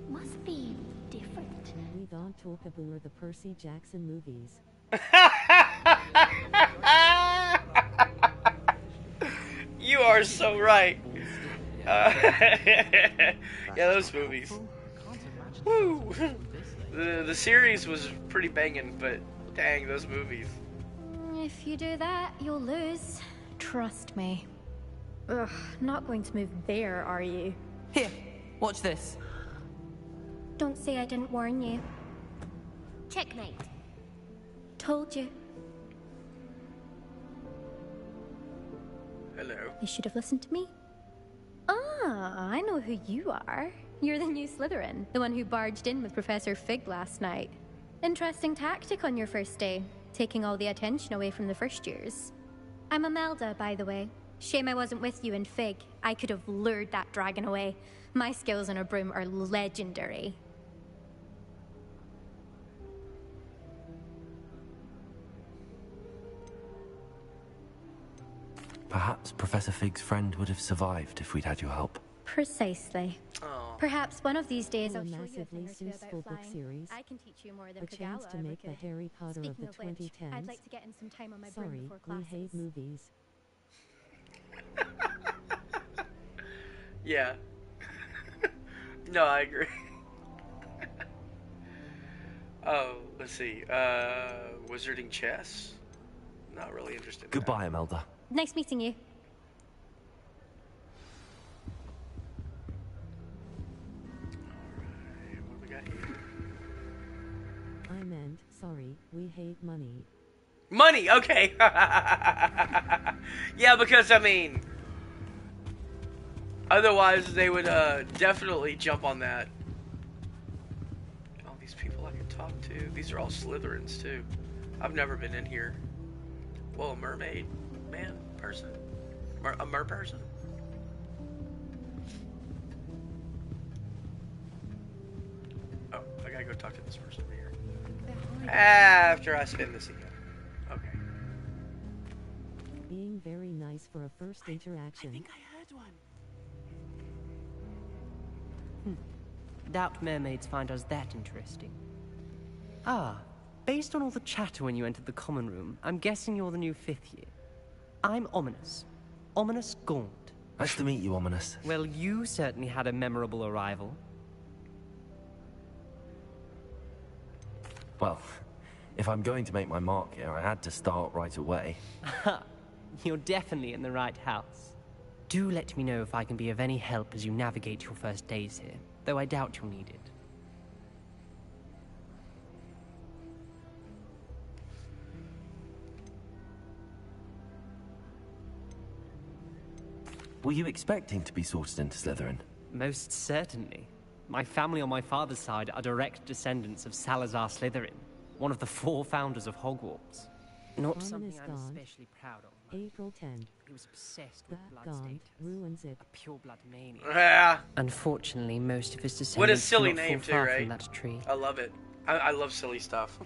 Must be different. We don't talk about the Percy Jackson movies. You are so right. Yeah, those movies. Woo! The series was pretty banging, but dang, those movies. If you do that, you'll lose. Trust me. Ugh, not going to move there, are you? Here, watch this. Don't say I didn't warn you. Checkmate. Told you. Hello. You should have listened to me. Ah, I know who you are. You're the new Slytherin, the one who barged in with Professor Fig last night. Interesting tactic on your first day, taking all the attention away from the first years. I'm Imelda, by the way. Shame I wasn't with you in Fig. I could have lured that dragon away. My skills on a broom are legendary. Perhaps Professor Fig's friend would have survived if we'd had your help. Precisely. Oh. Perhaps one of these days A I'll show you a massively thing or two useful about book flying. series. I can teach you more than A chance Kagala to ever make the could. Harry Potter of Speaking the of which, 2010s. I'd like to get in some time on my broom Sorry, before we classes. hate movies. Yeah. No, I agree. Oh, let's see. Wizarding chess? Not really interested in Goodbye, Imelda. Nice meeting you. that. What do we got here? I meant, sorry, we hate money. Money, okay. Yeah, because, I mean, otherwise they would definitely jump on that. All these people I can talk to. These are all Slytherins, too. I've never been in here. Whoa, a mermaid man person? A mer person? Oh, I gotta go talk to this person over here. After I spin this again. Okay. Being very nice for a first interaction. I think I heard one. Doubt mermaids find us that interesting. Ah, based on all the chatter when you entered the common room, I'm guessing you're the new 5th year. I'm Ominous. Ominous Gaunt. Nice to meet you, Ominous. Well, you certainly had a memorable arrival. Well, if I'm going to make my mark here, I had to start right away. You're definitely in the right house. Do let me know if I can be of any help as you navigate your first days here, though I doubt you'll need it. Were you expecting to be sorted into Slytherin? Most certainly. My family on my father's side are direct descendants of Salazar Slytherin, one of the 4 founders of Hogwarts. Not something I'm especially proud of. April 10th. He was obsessed with That blood Gaunt status. ruins it. A pure-blood maniac. Yeah. Unfortunately, most of his descendants What a silly do not name, fall too, far right? from that tree. I love it. I love silly stuff.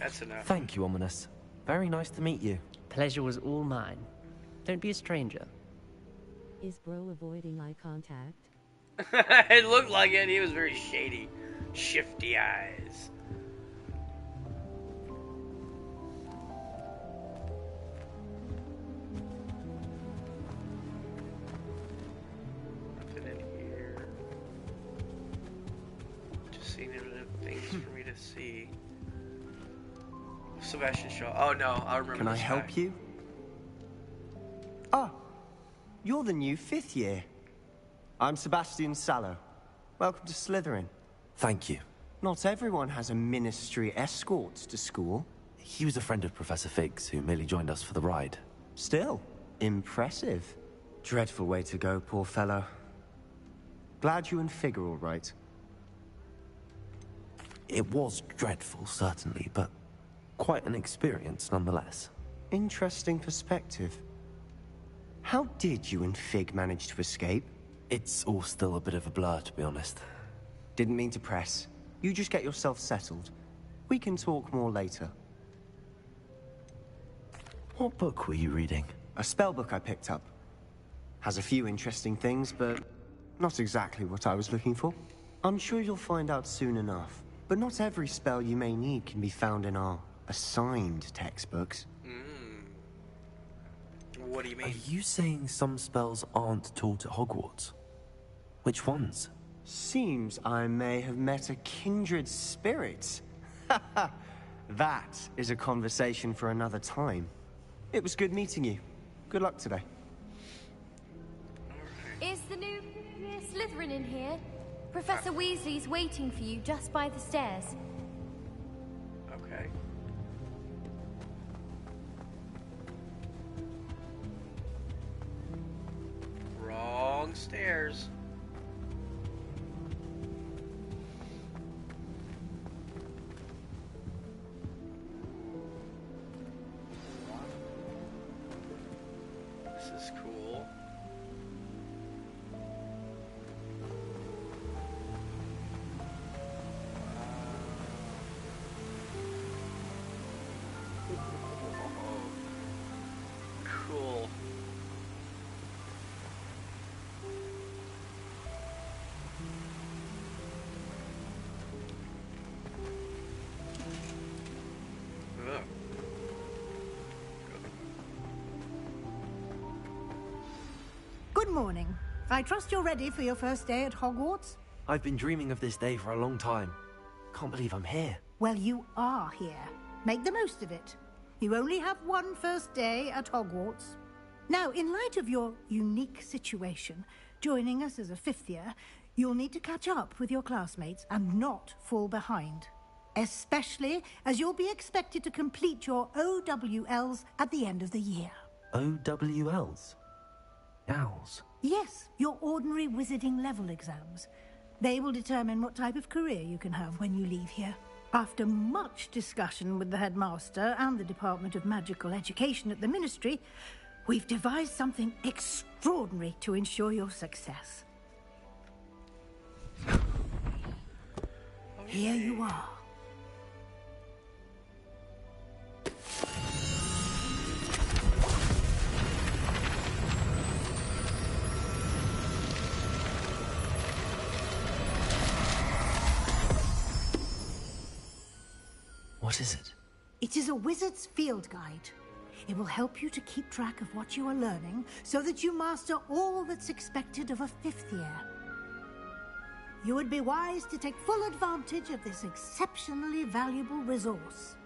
That's enough. Thank you, Ominous. Very nice to meet you. Pleasure was all mine. Don't be a stranger. Is bro avoiding eye contact? It looked like it. He was very shady. Shifty eyes. Nothing in here. Just seeing if there are things for me to see. Sebastian Shaw. Oh no, I remember. Can I this help guy. you? Ah, you're the new 5th year. I'm Sebastian Sallow. Welcome to Slytherin. Thank you. Not everyone has a ministry escort to school. He was a friend of Professor Fig's who merely joined us for the ride. Still, impressive. Dreadful way to go, poor fellow. Glad you and Fig are all right. It was dreadful, certainly, but quite an experience nonetheless. Interesting perspective. How did you and Fig manage to escape? It's all still a bit of a blur, to be honest. Didn't mean to press. You just get yourself settled. We can talk more later. What book were you reading? A spell book I picked up. Has a few interesting things, but not exactly what I was looking for. I'm sure you'll find out soon enough. But not every spell you may need can be found in our assigned textbooks. What do you mean? Are you saying some spells aren't taught at Hogwarts? Which ones? Seems I may have met a kindred spirit. That is a conversation for another time. It was good meeting you. Good luck today. Is the new Slytherin in here? Professor Weasley's waiting for you just by the stairs. Okay. Wrong stairs. This is cool. Cool. Ugh. Good morning. I trust you're ready for your first day at Hogwarts? I've been dreaming of this day for a long time. Can't believe I'm here. Well, you are here. Make the most of it. You only have one first day at Hogwarts. Now, in light of your unique situation, joining us as a fifth year, you'll need to catch up with your classmates and not fall behind. Especially as you'll be expected to complete your OWLs at the end of the year. OWLs? Owls? Yes, your ordinary wizarding level exams. They will determine what type of career you can have when you leave here. After much discussion with the headmaster and the Department of Magical Education at the Ministry, we've devised something extraordinary to ensure your success. Here you are. What is it? It is a wizard's field guide. It will help you to keep track of what you are learning so that you master all that's expected of a fifth year. You would be wise to take full advantage of this exceptionally valuable resource.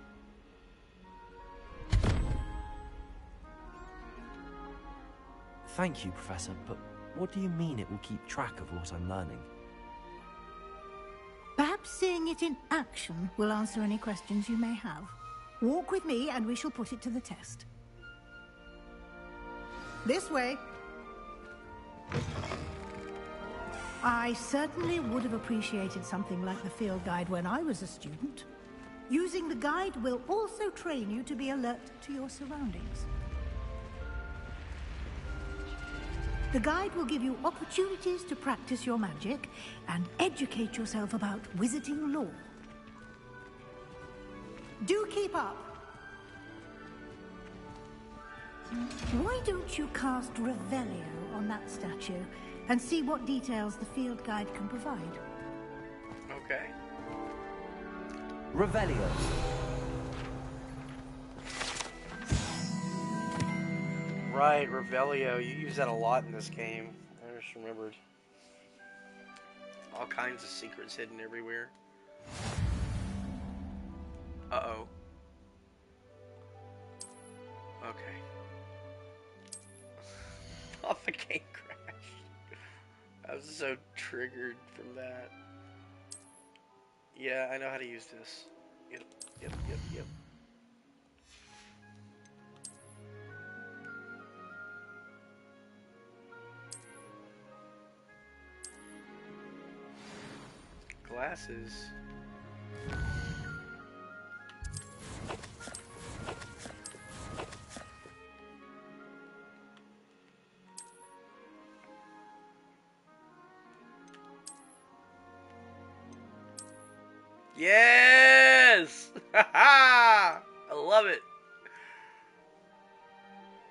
Thank you, Professor, but what do you mean it will keep track of what I'm learning? Perhaps seeing it in action will answer any questions you may have. Walk with me and we shall put it to the test. This way. I certainly would have appreciated something like the field guide when I was a student. Using the guide will also train you to be alert to your surroundings. The guide will give you opportunities to practice your magic and educate yourself about wizarding lore. Do keep up! Why don't you cast Revelio on that statue and see what details the field guide can provide? Okay. Revelio. Right, Revelio. You use that a lot in this game. I just remembered. All kinds of secrets hidden everywhere. Uh-oh. Okay. Oh, the game crashed. I was so triggered from that. Yeah, I know how to use this. Yep. Glasses. Yes! I love it.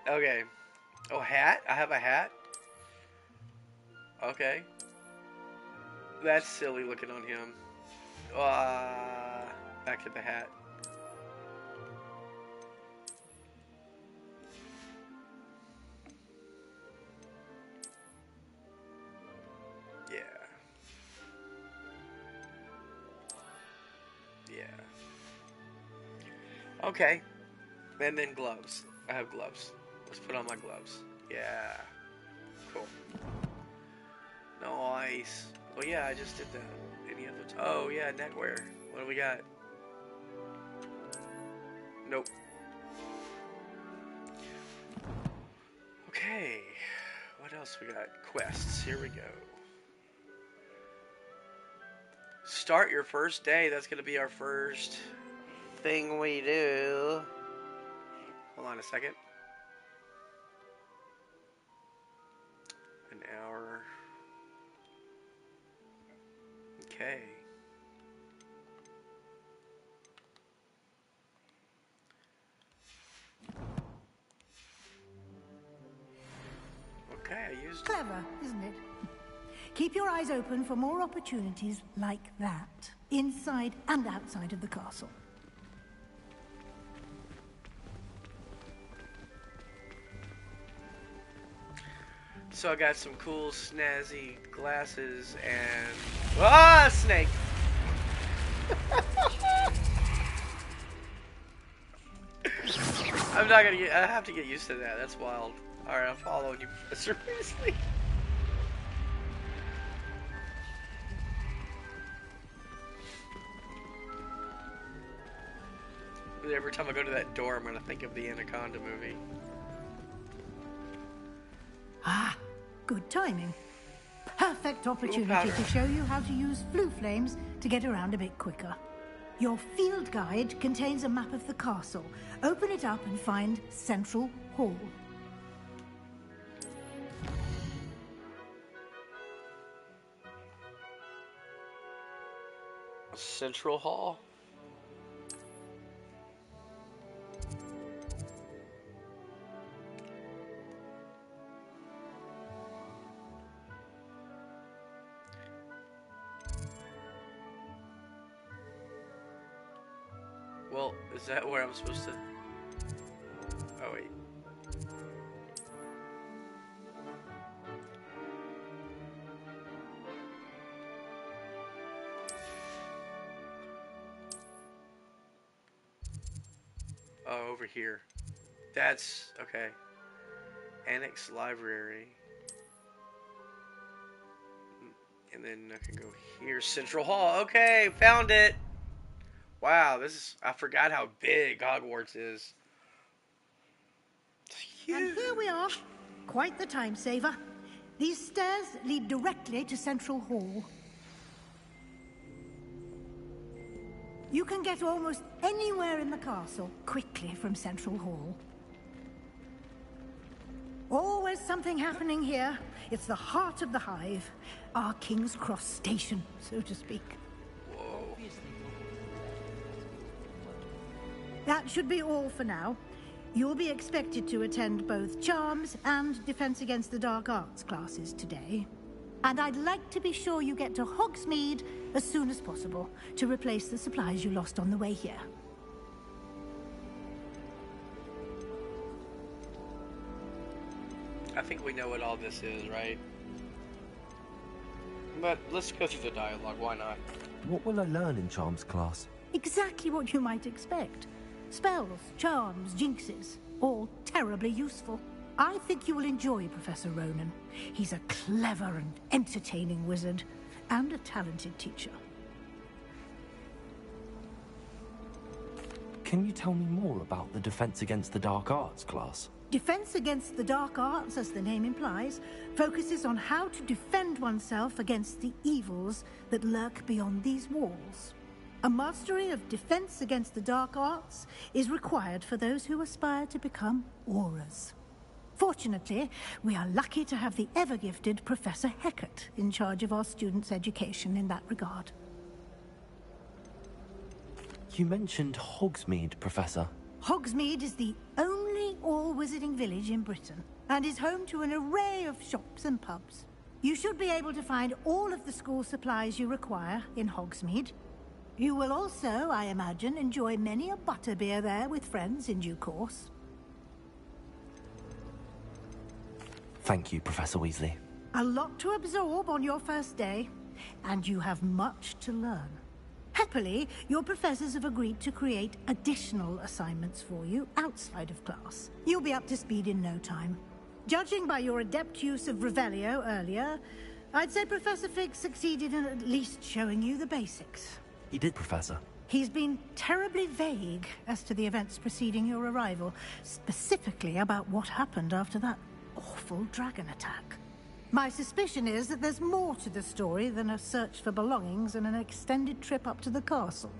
Okay. Oh, hat? I have a hat? Okay. That's silly looking on him. Back to the hat. Yeah. Yeah. Okay. And then gloves. I have gloves. Let's put on my gloves. Yeah. Cool. Nice. Oh yeah, I just did that. Any other? Oh yeah, neckwear. What do we got? Nope. Okay. What else we got? Quests. Here we go. Start your first day. That's gonna be our first thing we do. Hold on a second. An hour. Okay. Okay, I used it. Clever, isn't it? Keep your eyes open for more opportunities like that, inside and outside of the castle. So I got some cool snazzy glasses and snake. I'm not gonna get. I have to get used to that. That's wild. All right, I'm following you, Professor Weasley. Every time I go to that door, I'm gonna think of the Anaconda movie. Ah, good timing. Perfect opportunity to show you how to use flue flames to get around a bit quicker. Your field guide contains a map of the castle. Open it up and find Central Hall. Central Hall? Well, is that where I'm supposed to... Oh, wait. Oh, over here. That's... okay. Annex Library. And then I can go here. Central Hall. Okay, found it! Wow, this is... I forgot how big Hogwarts is. It's huge. And here we are. Quite the time saver. These stairs lead directly to Central Hall. You can get almost anywhere in the castle quickly from Central Hall. Always something happening here. It's the heart of the hive. Our King's Cross station, so to speak. Whoa. That should be all for now. You'll be expected to attend both Charms and Defense Against the Dark Arts classes today. And I'd like to be sure you get to Hogsmeade as soon as possible to replace the supplies you lost on the way here. I think we know what all this is, right? But let's go through the dialogue, why not? What will I learn in Charms class? Exactly what you might expect. Spells, charms, jinxes, all terribly useful. I think you will enjoy Professor Ronan. He's a clever and entertaining wizard, and a talented teacher. Can you tell me more about the Defense Against the Dark Arts class? Defense Against the Dark Arts, as the name implies, focuses on how to defend oneself against the evils that lurk beyond these walls. A mastery of defense against the dark arts is required for those who aspire to become auras. Fortunately, we are lucky to have the ever-gifted Professor Hecat in charge of our students' education in that regard. You mentioned Hogsmeade, Professor. Hogsmeade is the only all-wizarding village in Britain, and is home to an array of shops and pubs. You should be able to find all of the school supplies you require in Hogsmeade. You will also, I imagine, enjoy many a butterbeer there with friends in due course. Thank you, Professor Weasley. A lot to absorb on your first day, and you have much to learn. Happily, your professors have agreed to create additional assignments for you outside of class. You'll be up to speed in no time. Judging by your adept use of Revelio earlier, I'd say Professor Fig succeeded in at least showing you the basics. He did, Professor. He's been terribly vague as to the events preceding your arrival, specifically about what happened after that awful dragon attack. My suspicion is that there's more to the story than a search for belongings and an extended trip up to the castle.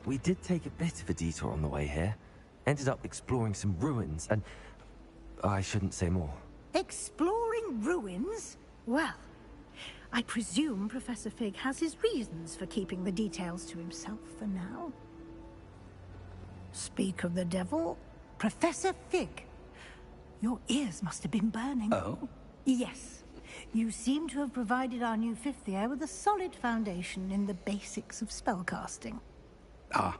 We did take a bit of a detour on the way here. Ended up exploring some ruins and... I shouldn't say more. Exploring ruins? Well, I presume Professor Fig has his reasons for keeping the details to himself for now. Speak of the devil, Professor Fig. Your ears must have been burning. Oh? Yes. You seem to have provided our new fifth year with a solid foundation in the basics of spellcasting. Ah,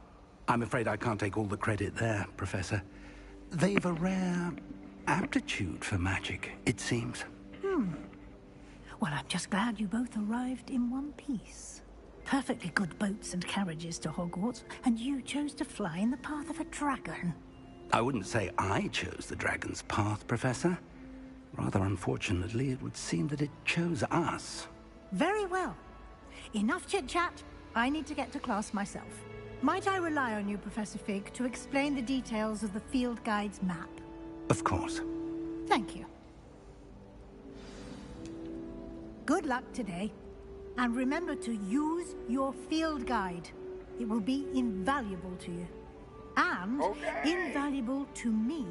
I'm afraid I can't take all the credit there, Professor. They've a rare aptitude for magic, it seems. Well, I'm just glad you both arrived in one piece. Perfectly good boats and carriages to Hogwarts, and you chose to fly in the path of a dragon. I wouldn't say I chose the dragon's path, Professor. Rather unfortunately, it would seem that it chose us. Very well. Enough chit-chat. I need to get to class myself. Might I rely on you, Professor Fig, to explain the details of the field guide's map? Of course. Thank you. Good luck today. And remember to use your field guide. It will be invaluable to you. And invaluable to me,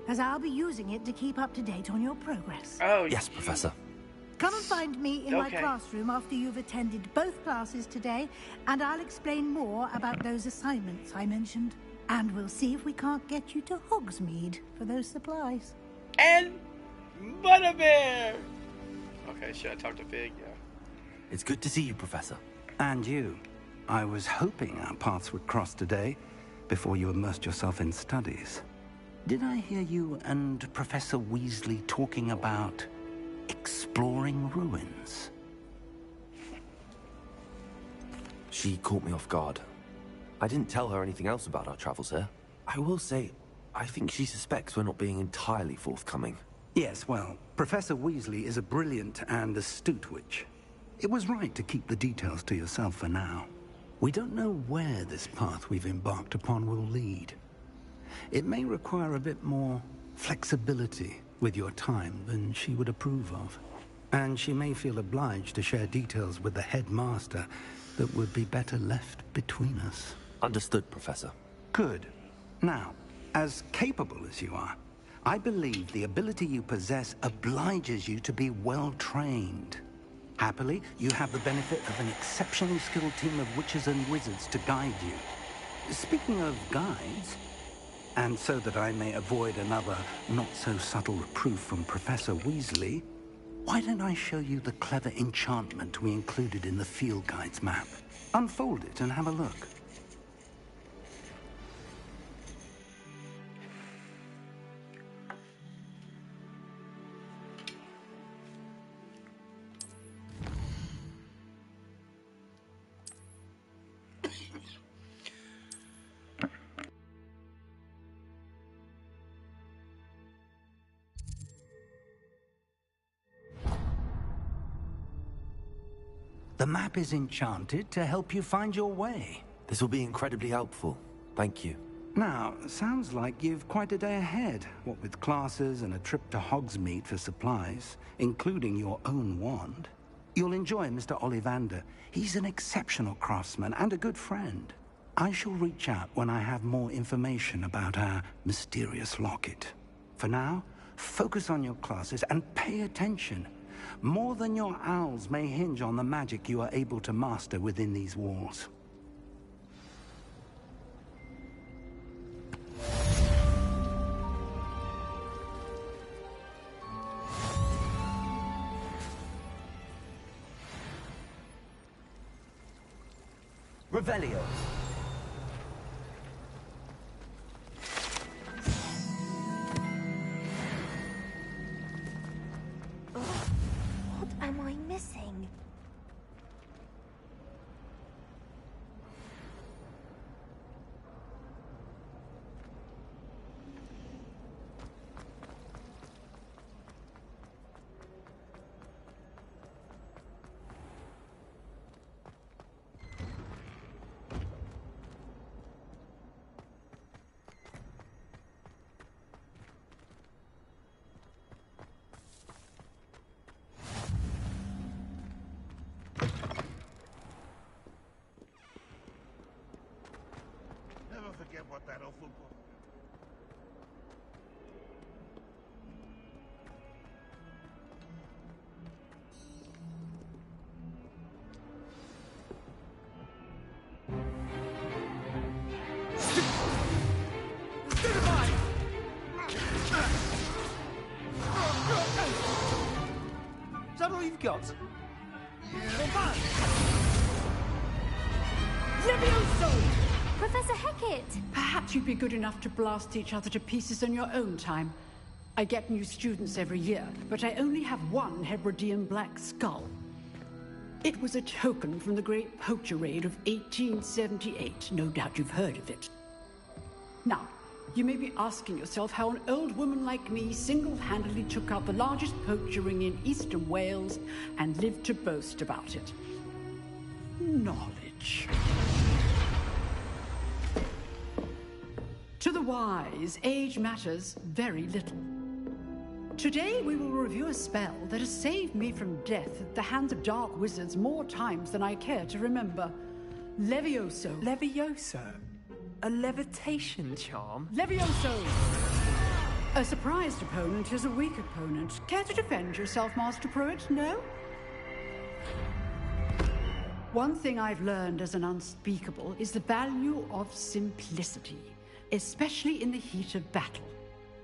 as I'll be using it to keep up to date on your progress. Oh, yes, Professor. Come and find me in my classroom after you've attended both classes today, and I'll explain more about those assignments I mentioned. And we'll see if we can't get you to Hogsmeade for those supplies. And butterbeer! Okay, should I talk to Fig? Yeah. It's good to see you, Professor. And you. I was hoping our paths would cross today, before you immersed yourself in studies. Did I hear you and Professor Weasley talking about exploring ruins? She caught me off guard. I didn't tell her anything else about our travels here. I will say, I think she suspects we're not being entirely forthcoming. Yes, well, Professor Weasley is a brilliant and astute witch. It was right to keep the details to yourself for now. We don't know where this path we've embarked upon will lead. It may require a bit more flexibility with your time than she would approve of. And she may feel obliged to share details with the headmaster that would be better left between us. Understood, Professor. Good. Now, as capable as you are, I believe the ability you possess obliges you to be well-trained. Happily, you have the benefit of an exceptionally skilled team of witches and wizards to guide you. Speaking of guides, and so that I may avoid another not-so-subtle reproof from Professor Weasley, why don't I show you the clever enchantment we included in the field guide's map? Unfold it and have a look. The map is enchanted to help you find your way. This will be incredibly helpful. Thank you. Now, sounds like you've quite a day ahead, what with classes and a trip to Hogsmeade for supplies, including your own wand. You'll enjoy Mr. Ollivander. He's an exceptional craftsman and a good friend. I shall reach out when I have more information about our mysterious locket. For now, focus on your classes and pay attention. More than your owls may hinge on the magic you are able to master within these walls. Revelio. What am I missing? Forget what that awful book. Is that all you've got? Yeah. Levioso! Professor Hecat! Perhaps you'd be good enough to blast each other to pieces on your own time. I get new students every year, but I only have one Hebridean black skull. It was a token from the Great Poacher Raid of 1878. No doubt you've heard of it. Now, you may be asking yourself how an old woman like me single-handedly took out the largest poacher ring in eastern Wales and lived to boast about it. Knowledge. To the wise, age matters very little. Today we will review a spell that has saved me from death at the hands of dark wizards more times than I care to remember. Levioso. Levioso? A levitation charm? Levioso! A surprised opponent is a weak opponent. Care to defend yourself, Master Pruitt? No? One thing I've learned as an unspeakable is the value of simplicity, especially in the heat of battle.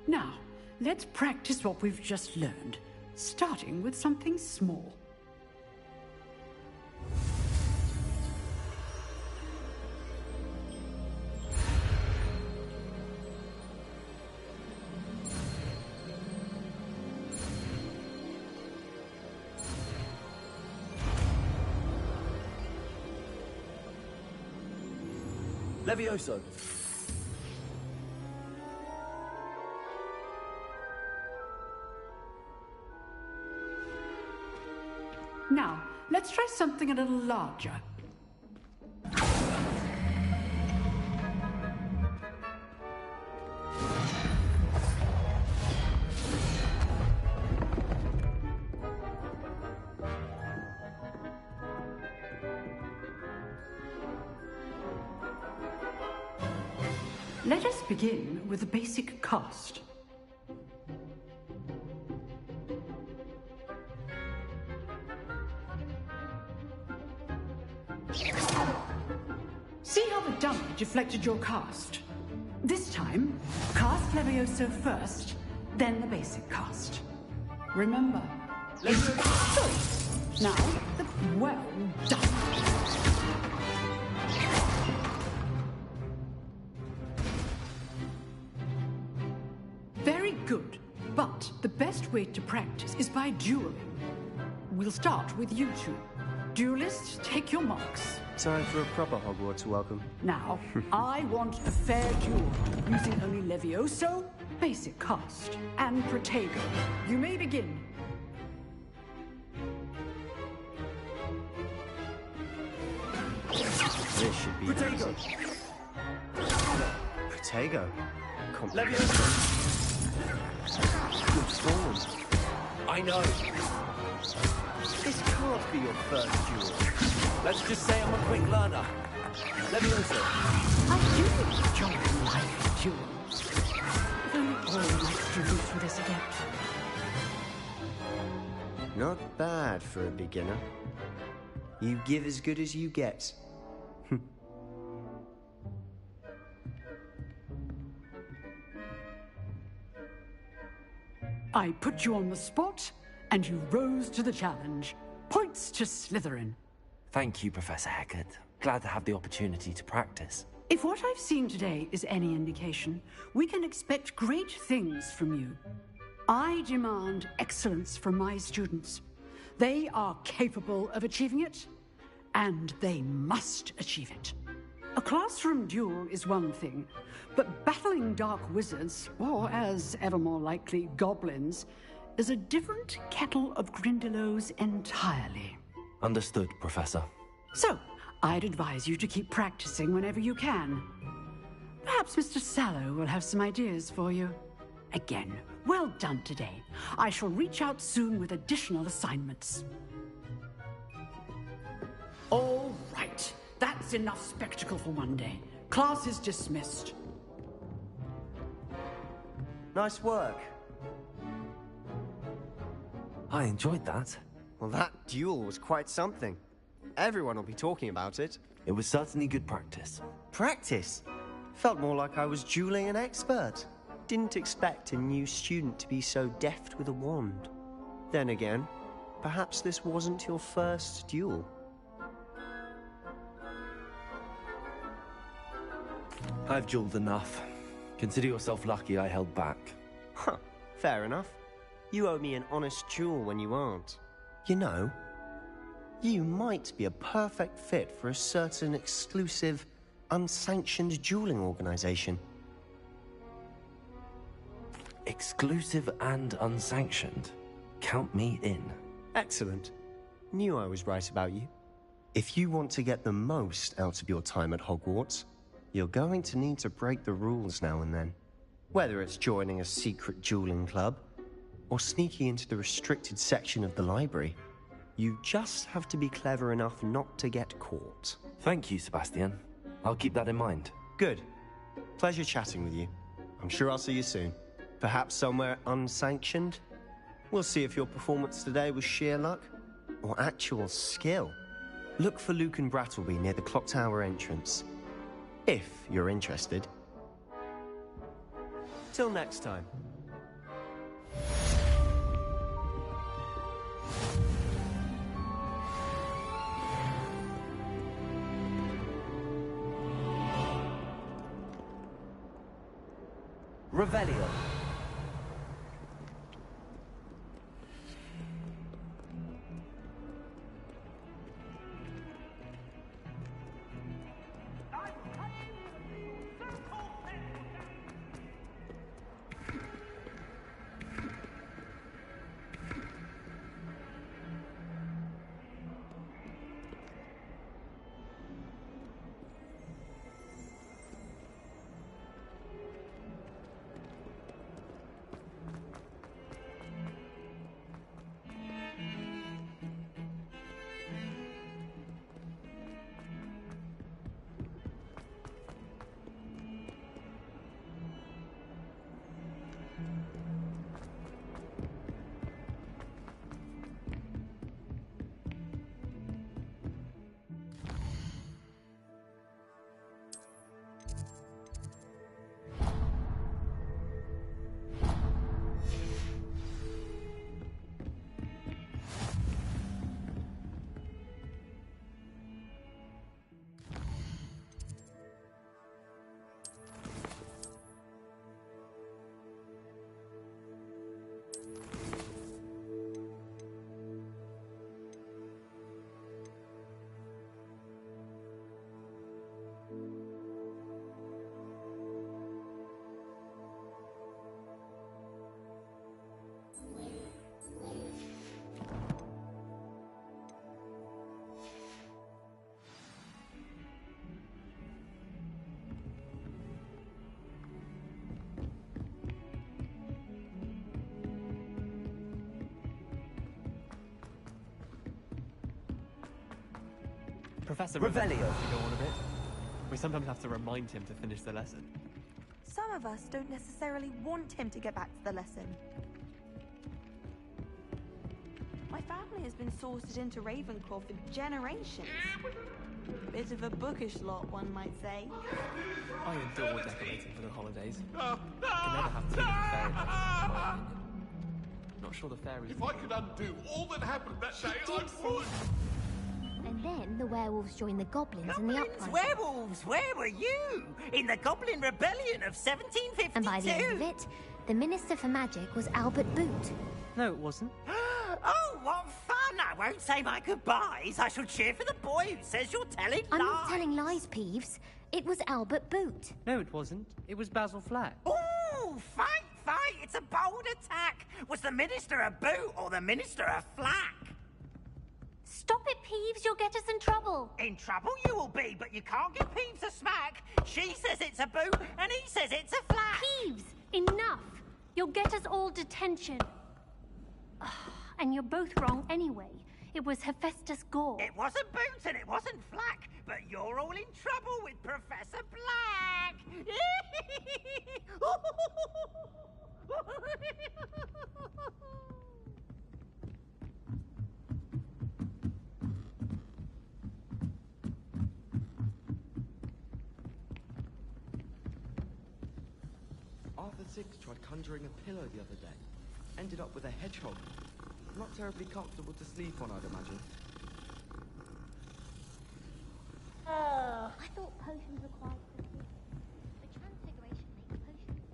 Now, let's practice what we've just learned, starting with something small. Levioso. Now, let's try something a little larger. Let us begin with the basic cast. See how the dummy deflected your cast? This time, cast Levioso first, then the basic cast. Remember. Good. Now, well done. Very good, but the best way to practice is by dueling. We'll start with you two. Duelists, take your marks. Time for a proper Hogwarts welcome. Now, I want a fair duel, using only Levioso, basic cast, and Protego. You may begin. This should be Protego. Protego. Levioso. Good form. I know. This can't be your first duel. Let's just say I'm a quick learner. Levioso. I do enjoy life duels. If only all my students were this adept. Not bad for a beginner. You give as good as you get. I put you on the spot, and you rose to the challenge. Points to Slytherin. Thank you, Professor Hecat. Glad to have the opportunity to practice. If what I've seen today is any indication, we can expect great things from you. I demand excellence from my students. They are capable of achieving it, and they must achieve it. A classroom duel is one thing, but battling dark wizards, or as ever more likely, goblins, is a different kettle of grindylows entirely. Understood, Professor. So, I'd advise you to keep practicing whenever you can. Perhaps Mr. Sallow will have some ideas for you. Again, well done today. I shall reach out soon with additional assignments. All right. That's enough spectacle for one day. Class is dismissed. Nice work. I enjoyed that. Well, that duel was quite something. Everyone will be talking about it. It was certainly good practice. Practice? Felt more like I was dueling an expert. Didn't expect a new student to be so deft with a wand. Then again, perhaps this wasn't your first duel. I've dueled enough. Consider yourself lucky I held back. Huh, fair enough. You owe me an honest duel when you aren't. You know, you might be a perfect fit for a certain exclusive, unsanctioned dueling organization. Exclusive and unsanctioned. Count me in. Excellent. Knew I was right about you. If you want to get the most out of your time at Hogwarts, you're going to need to break the rules now and then. Whether it's joining a secret dueling club, or sneaking into the restricted section of the library, you just have to be clever enough not to get caught. Thank you, Sebastian. I'll keep that in mind. Good. Pleasure chatting with you. I'm sure I'll see you soon. Perhaps somewhere unsanctioned? We'll see if your performance today was sheer luck, or actual skill. Look for Luke and Brattleby near the clock tower entrance. If you're interested. Till next time. Revelio. Professor Revelio. To go on a bit. We sometimes have to remind him to finish the lesson. Some of us don't necessarily want him to get back to the lesson. My family has been sorted into Ravenclaw for generations. Bit of a bookish lot, one might say. I adore decorating for the holidays. I can never have too many fairy lights, in my opinion. Not sure the fairies... If I could undo all that happened that day, I would. And then the werewolves joined the goblins in the uprising. Werewolves, where were you? In the Goblin Rebellion of 1752? And by the end of it, the Minister for Magic was Albert Boot. No, it wasn't. Oh, what fun! I won't say my goodbyes. I shall cheer for the boy who says you're telling I'm lies. not telling lies, Peeves. It was Albert Boot. No, it wasn't. It was Basil Flack. Ooh, fight! It's a bold attack. Was the Minister a boot or the Minister a flack? Stop it, Peeves. You'll get us in trouble. In trouble you will be, but you can't give Peeves a smack. She says it's a boot, and he says it's a flack. Peeves, enough. You'll get us all detention. And you're both wrong anyway. It was Hephaestus Gore. It wasn't Boots and it wasn't Flack, but you're all in trouble with Professor Black. Arthur Six tried conjuring a pillow the other day. Ended up with a hedgehog. Not terribly comfortable to sleep on, I'd imagine. I thought potions required cooking. The transfiguration makes potions.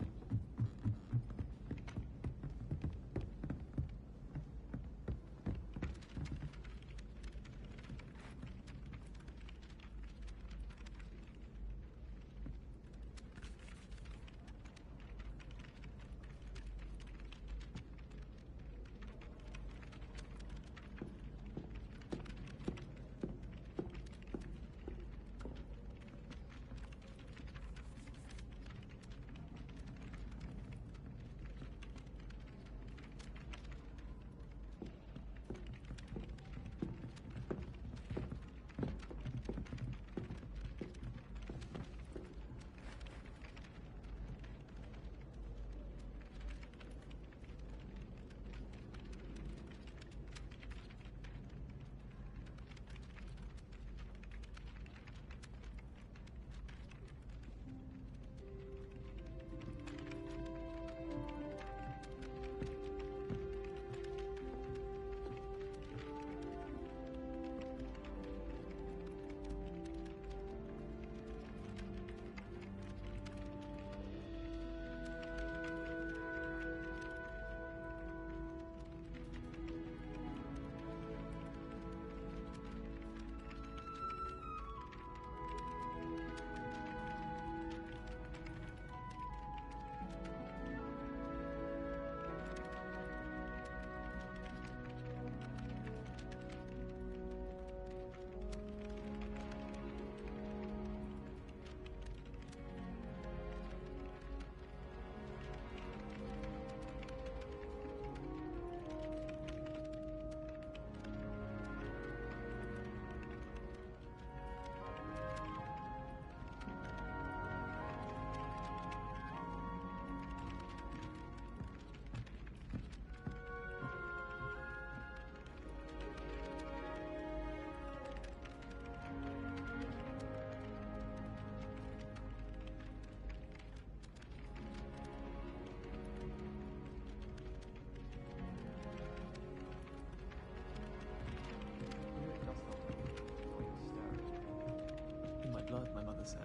Blood, my mother says.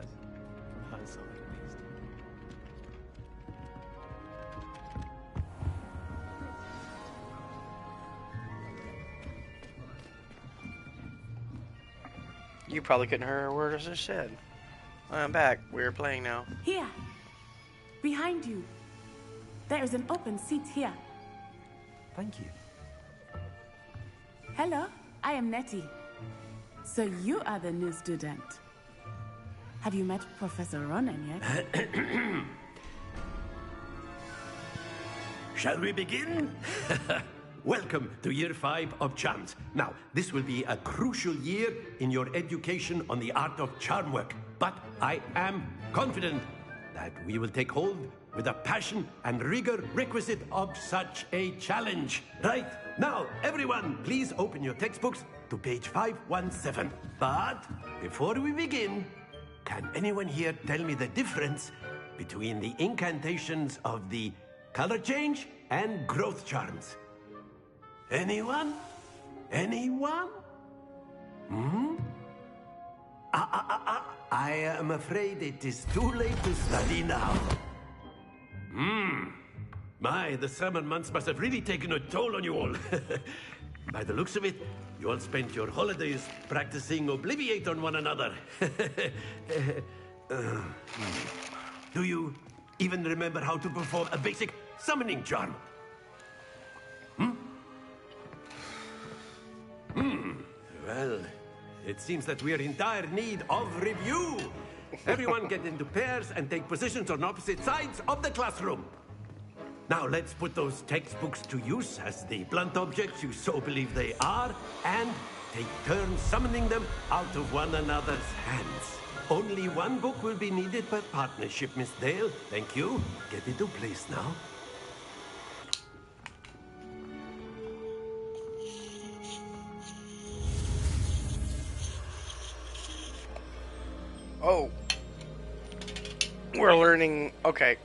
From her side, at least. You probably couldn't hear a word I just said. I'm back. We're playing now. Here. Behind you. There is an open seat here. Thank you. Hello, I am Nettie. So you are the new student. Have you met Professor Ronan yet? Shall we begin? welcome to Year 5 of Charms. Now, this will be a crucial year in your education on the art of charm work, but I am confident that we will take hold with the passion and rigor requisite of such a challenge. Right, now, everyone, please open your textbooks to page 517. But before we begin, can anyone here tell me the difference between the incantations of the color change and growth charms? Anyone? Anyone? I am afraid it is too late to study now. My, the summer months must have really taken a toll on you all. By the looks of it, you all spent your holidays practicing Obliviate on one another. Do you even remember how to perform a basic summoning charm? Well, it seems that we are in dire need of review. Everyone get into pairs and take positions on opposite sides of the classroom. Now let's put those textbooks to use as the blunt objects you so believe they are, and take turns summoning them out of one another's hands. Only one book will be needed per partnership, Miss Dale. Thank you. Get into place now. Oh. We're learning... Okay.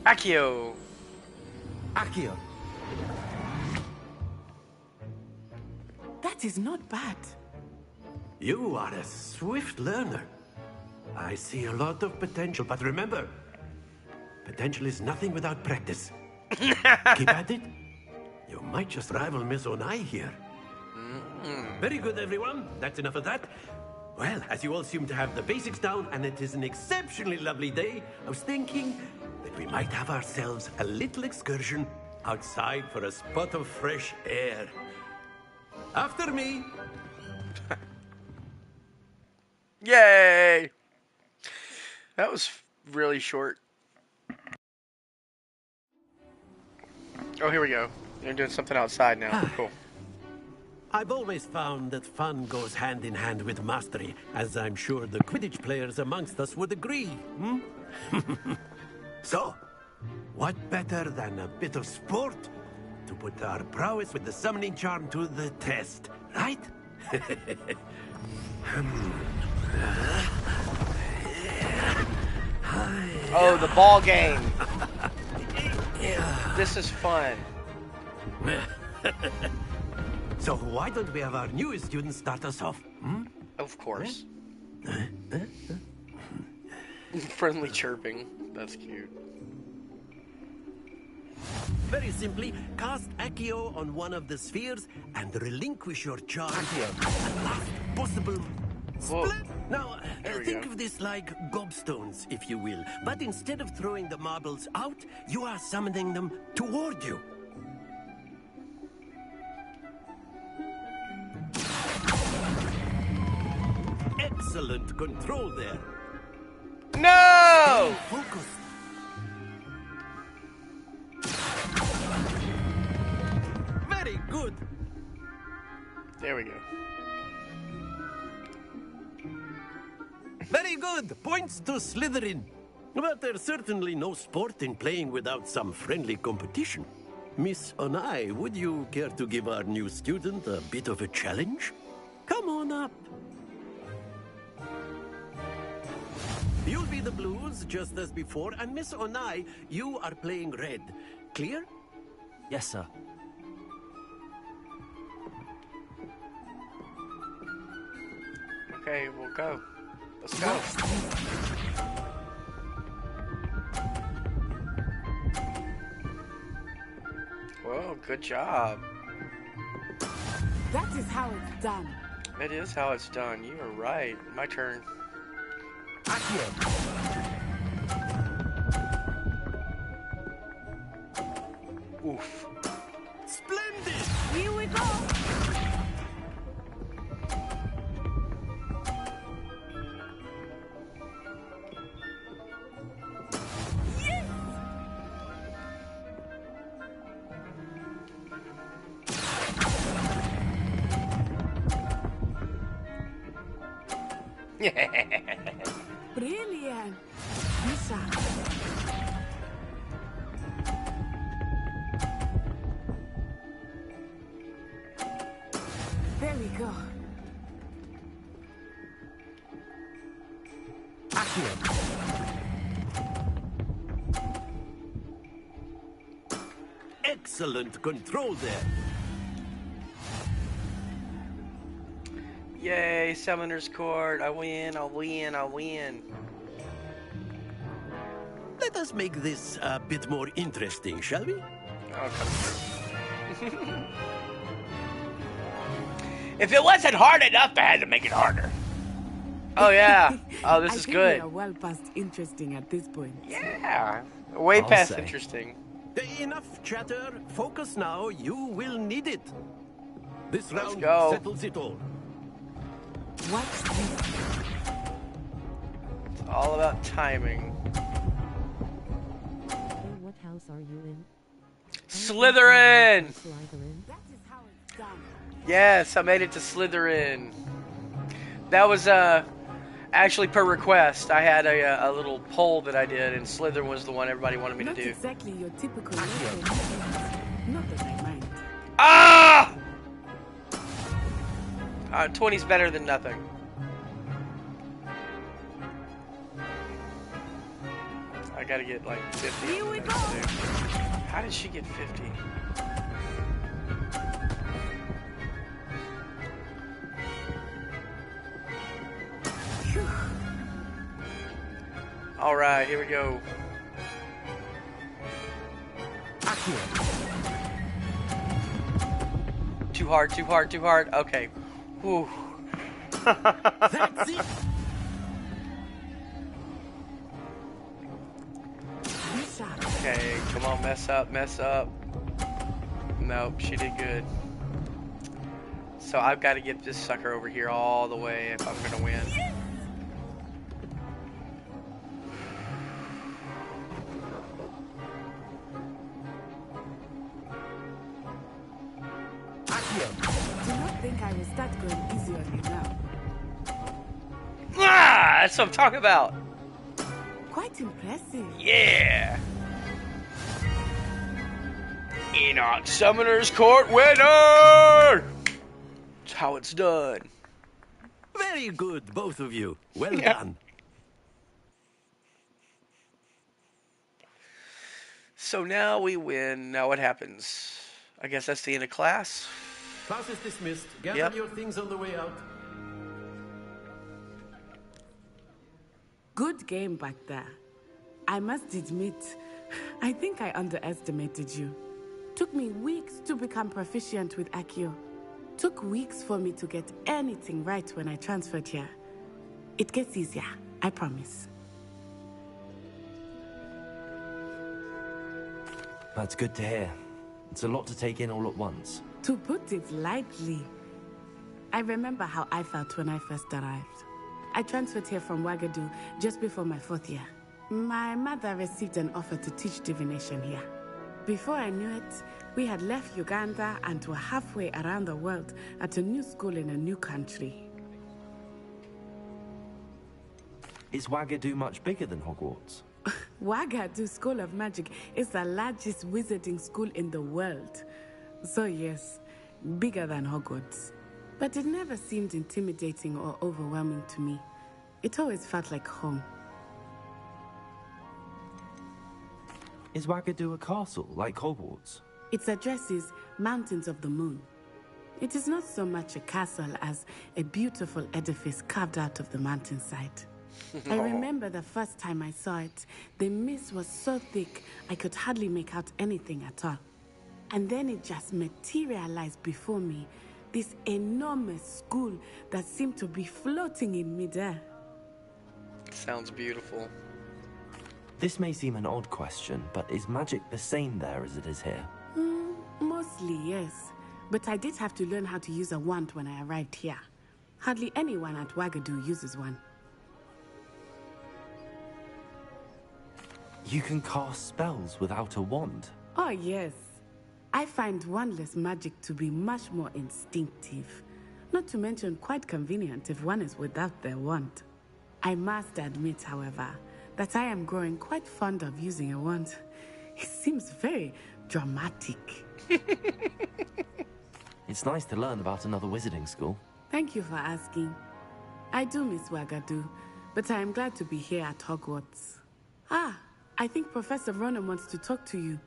Accio. Accio. That is not bad. You are a swift learner. I see a lot of potential, but remember, potential is nothing without practice. Keep at it. You might just rival Miss Onai here. Very good, everyone. That's enough of that. Well, as you all seem to have the basics down, and it is an exceptionally lovely day, I was thinking that we might have ourselves a little excursion outside for a spot of fresh air. After me. Yay! That was really short. Oh, here we go. You're doing something outside now. Cool. I've always found that fun goes hand in hand with mastery, as I'm sure the Quidditch players amongst us would agree. So, what better than a bit of sport to put our prowess with the summoning charm to the test, right? Oh, the ball game. This is fun. So why don't we have our newest student start us off? Of course. Friendly chirping. That's cute. Very simply, cast Accio on one of the spheres and relinquish your charge at the last possible split. Now, think of this like gobstones, if you will. But instead of throwing the marbles out, you are summoning them toward you. Excellent control there. No! Stay focused. Very good. There we go. Very good. Points to Slytherin. But there's certainly no sport in playing without some friendly competition. Miss Onai, would you care to give our new student a bit of a challenge? Come on up. You'll be the blues, just as before, and Miss Onai, you are playing red. Clear? Yes, sir. Okay, we'll go. Let's go. Whoa, good job. That is how it's done. It is how it's done. You are right. My turn. Oof. Splendid! Here we go. Brilliant. Lisa. There we go. Excellent control there. Yay, Summoner's Court. I win, I win, I win. Let us make this a bit more interesting, shall we? Oh, come through. If it wasn't hard enough, I had to make it harder. Oh, yeah. Oh, this is good. We are well past interesting at this point. Yeah. Way past interesting. Enough chatter. Focus now. You will need it. This round go. settles it all. What's this? It's all about timing. Hey, what house are you in? Slytherin! That is how it's done. Yes, I made it to Slytherin. That was actually per request. I had a little poll that I did, and Slytherin was the one everybody wanted me to do. Not exactly your typical Not that I mind. Ah! 20's better than nothing. I gotta get like 50. Here we go. How did she get 50? All right, here we go. Too hard, too hard, too hard. Okay. Whew. That's it. Okay, come on, mess up, mess up. Nope, she did good. So I've got to get this sucker over here all the way if I'm gonna win. Do not think I will start going easy on you now. Ah, that's what I'm talking about. Quite impressive. Yeah. Enoch Summoner's Court winner! That's how it's done. Very good, both of you. Well done. So now we win. Now what happens? I guess that's the end of class. Class is dismissed. Gather your things on the way out. Good game back there. I must admit, I think I underestimated you. Took me weeks to become proficient with Accio. Took weeks for me to get anything right when I transferred here. It gets easier, I promise. That's good to hear. It's a lot to take in all at once. To put it lightly, I remember how I felt when I first arrived. I transferred here from Wagadu just before my 4th year. My mother received an offer to teach divination here. Before I knew it, we had left Uganda and were halfway around the world at a new school in a new country. Is Wagadu much bigger than Hogwarts? Wagadu School of Magic is the largest wizarding school in the world. So yes, bigger than Hogwarts. But it never seemed intimidating or overwhelming to me. It always felt like home. Is Wagadu a castle, like Hogwarts? Its address is Mountains of the Moon. It is not so much a castle as a beautiful edifice carved out of the mountainside. I remember the first time I saw it, the mist was so thick I could hardly make out anything at all. And then it just materialized before me, this enormous school that seemed to be floating in midair. Sounds beautiful. This may seem an odd question, but is magic the same there as it is here? Mostly, yes. But I did have to learn how to use a wand when I arrived here. Hardly anyone at Wagadu uses one. You can cast spells without a wand? Oh, yes. I find wandless magic to be much more instinctive. Not to mention quite convenient if one is without their wand. I must admit, however, that I am growing quite fond of using a wand. It seems very dramatic. It's nice to learn about another wizarding school. Thank you for asking. I do miss Wagadu, but I am glad to be here at Hogwarts. Ah, I think Professor Ronan wants to talk to you.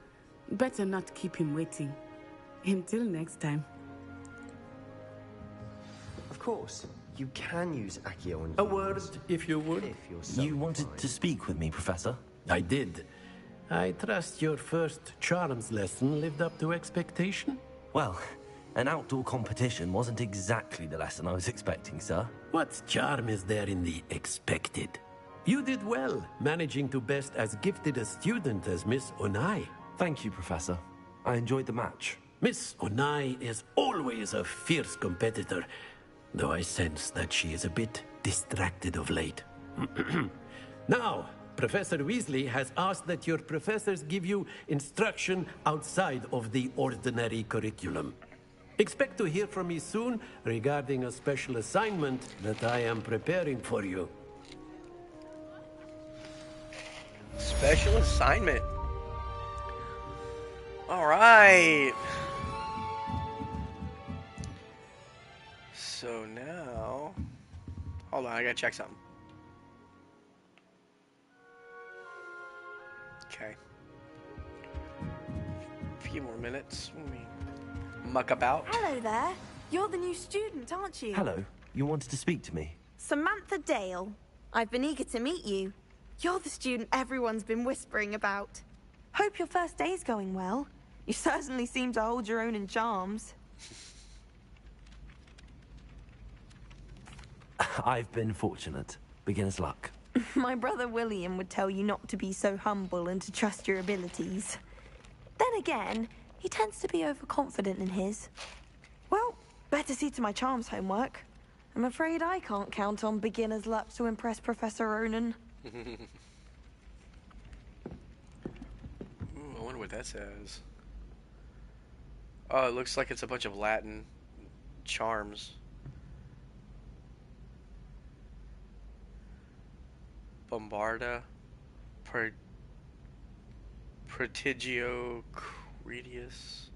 Better not keep him waiting. Until next time. Of course, you can use Accio and... A word, if you would. If you're so You wanted to speak with me, Professor? I did. I trust your first charms lesson lived up to expectation? Well, an outdoor competition wasn't exactly the lesson I was expecting, sir. What charm is there in the expected? You did well, managing to best as gifted a student as Miss Onai. Thank you, Professor. I enjoyed the match. Miss Onai is always a fierce competitor, though I sense that she is a bit distracted of late. Now, Professor Weasley has asked that your professors give you instruction outside of the ordinary curriculum. Expect to hear from me soon regarding a special assignment that I am preparing for you. Special assignment. All right. So now, hold on, I gotta check something. Okay. A few more minutes. Let me muck about. Hello there. You're the new student, aren't you? Hello. You wanted to speak to me? Samantha Dale. I've been eager to meet you. You're the student everyone's been whispering about. Hope your first day's going well. You certainly seem to hold your own in charms. I've been fortunate. Beginner's luck. My brother William would tell you not to be so humble and to trust your abilities. Then again, he tends to be overconfident in his. Well, better see to my charms homework. I'm afraid I can't count on beginner's luck to impress Professor Ronan. Ooh, I wonder what that says. Oh, it looks like it's a bunch of Latin charms. Bombarda, Prodigio Credius.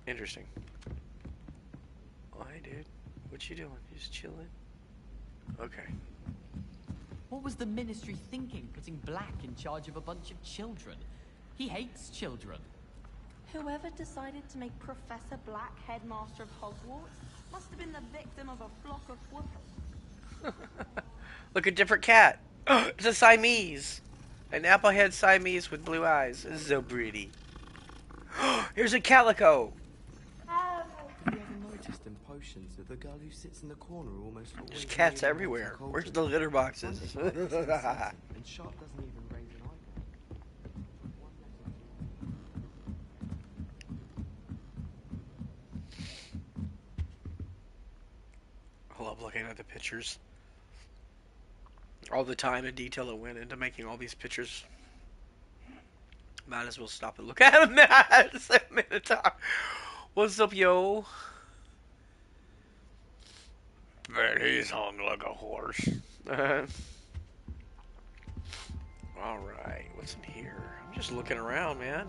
Interesting. Oh, hey, dude. What you doing? You just chilling? Okay. What was the Ministry thinking, putting Black in charge of a bunch of children? He hates children. Whoever decided to make Professor Black headmaster of Hogwarts must have been the victim of a flock of whoopers. Look, a different cat. It's a Siamese. An applehead Siamese with blue eyes. This is so pretty. Here's a calico. Have you ever noticed in potions that the girl who sits in the corner almost always... There's cats everywhere. Where's the litter boxes? And Sharp doesn't even raise an eyebrow. I love looking at the pictures. All the time and detail that went into making all these pictures. Might as well stop and look at them. That's a Minotaur. What's up, yo? Man, he's hung like a horse. Alright, what's in here? I'm just looking around, man.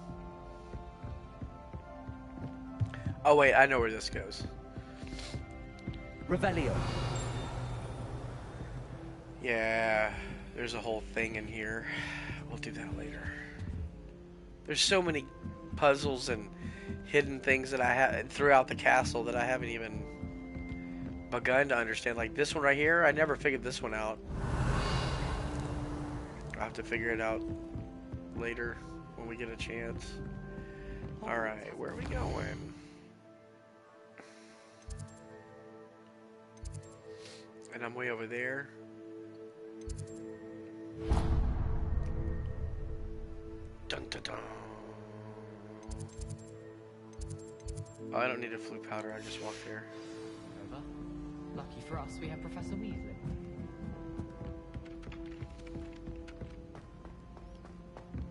Oh, wait, I know where this goes. Revelio. Yeah, there's a whole thing in here. We'll do that later. There's so many puzzles and hidden things that I have throughout the castle that I haven't even begun to understand. Like this one right here, I never figured this one out. I'll have to figure it out later when we get a chance. Alright, where are we going? And I'm way over there. Dun, dun, dun. Oh, I don't need a flue powder, I just walk there. Over. Lucky for us, we have Professor Weasley.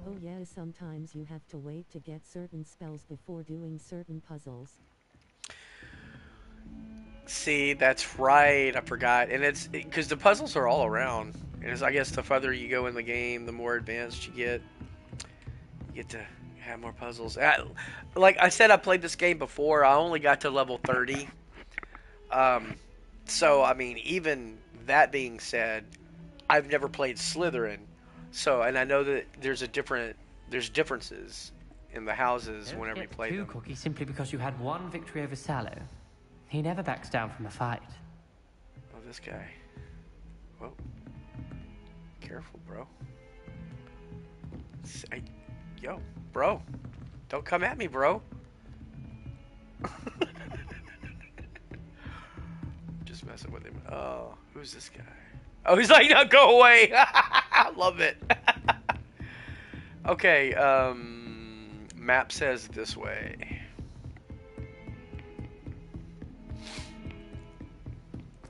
Oh yeah, sometimes you have to wait to get certain spells before doing certain puzzles. See, that's right. I forgot. And it's because the puzzles are all around. And it's, I guess the further you go in the game, the more advanced you get. You get to have more puzzles. Like I said, I played this game before. I only got to level 30. So, I mean, even that being said, I've never played Slytherin. So, and I know that there's differences in the houses whenever you play them. Cookie, simply because you had one victory over Sallow. He never backs down from a fight. Oh, this guy. Whoa. Careful, bro. Yo, bro. Don't come at me, bro. Just messing with him. Oh, who's this guy? Oh, he's like, no, go away. I love it. Okay, map says this way.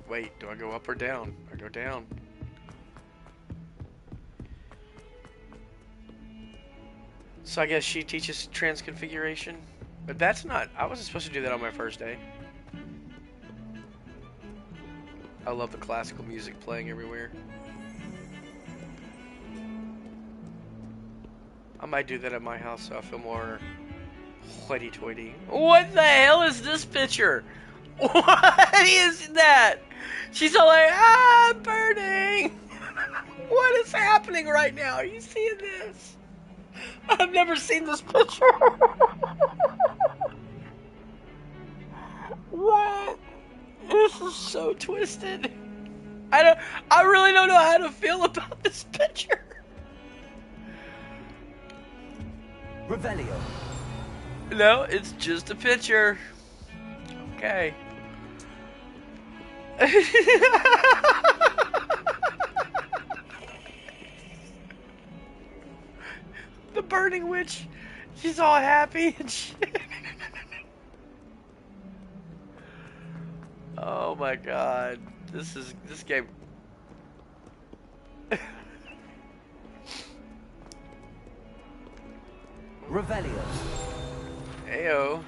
Wait, do I go up or down? I go down. So I guess she teaches transconfiguration? But that's not... I wasn't supposed to do that on my first day. I love the classical music playing everywhere. I might do that at my house so I feel more hoity-toity. What the hell is this picture? What is that? She's all like, I'm burning. What is happening right now? Are you seeing this? I've never seen this picture. What? This is so twisted. I really don't know how to feel about this picture. Revelio. No, it's just a picture. Okay. The burning witch. She's all happy and shit. Oh my god. This game. Revelio. Ayo.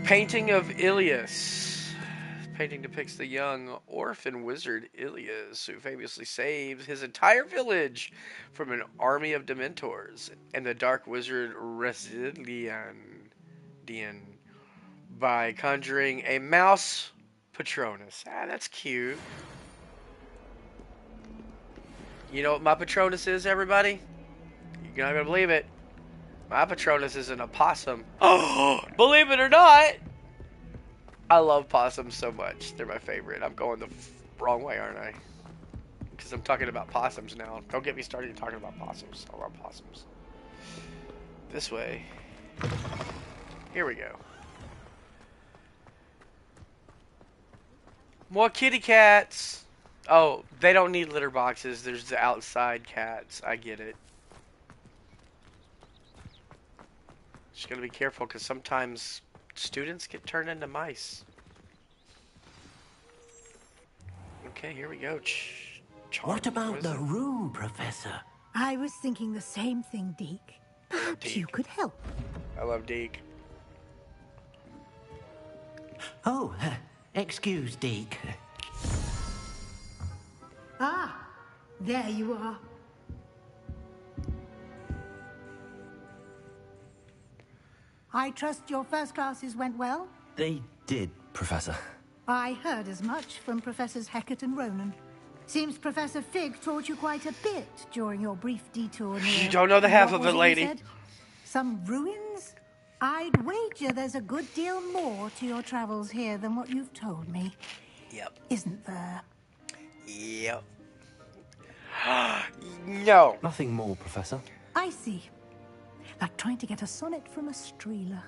Painting of Ilias. Painting depicts the young orphan wizard Ilias, who famously saves his entire village from an army of Dementors, and the dark wizard Revelio by conjuring a mouse Patronus. Ah, that's cute. You know what my Patronus is, everybody? You're not gonna believe it. My Patronus is an opossum. Oh, believe it or not, I love possums so much. They're my favorite. I'm going the wrong way, aren't I? Because I'm talking about possums now. Don't get me started talking about possums. I love possums. This way. Here we go. More kitty cats. Oh, they don't need litter boxes. There's the outside cats. I get it. Just gotta be careful because sometimes students get turned into mice. Okay, here we go. What about the room, Professor? I was thinking the same thing, Deke. Perhaps you could help. I love Deke. Oh, excuse, Deke. Ah, there you are. I trust your first classes went well? They did, Professor. I heard as much from Professors Hecat and Ronan. Seems Professor Fig taught you quite a bit during your brief detour near... You don't know the half what of it, was lady. said? Some ruins? I'd wager there's a good deal more to your travels here than what you've told me. Yep. Isn't there? Yep. No. Nothing more, Professor. I see. Like trying to get a sonnet from a streeler.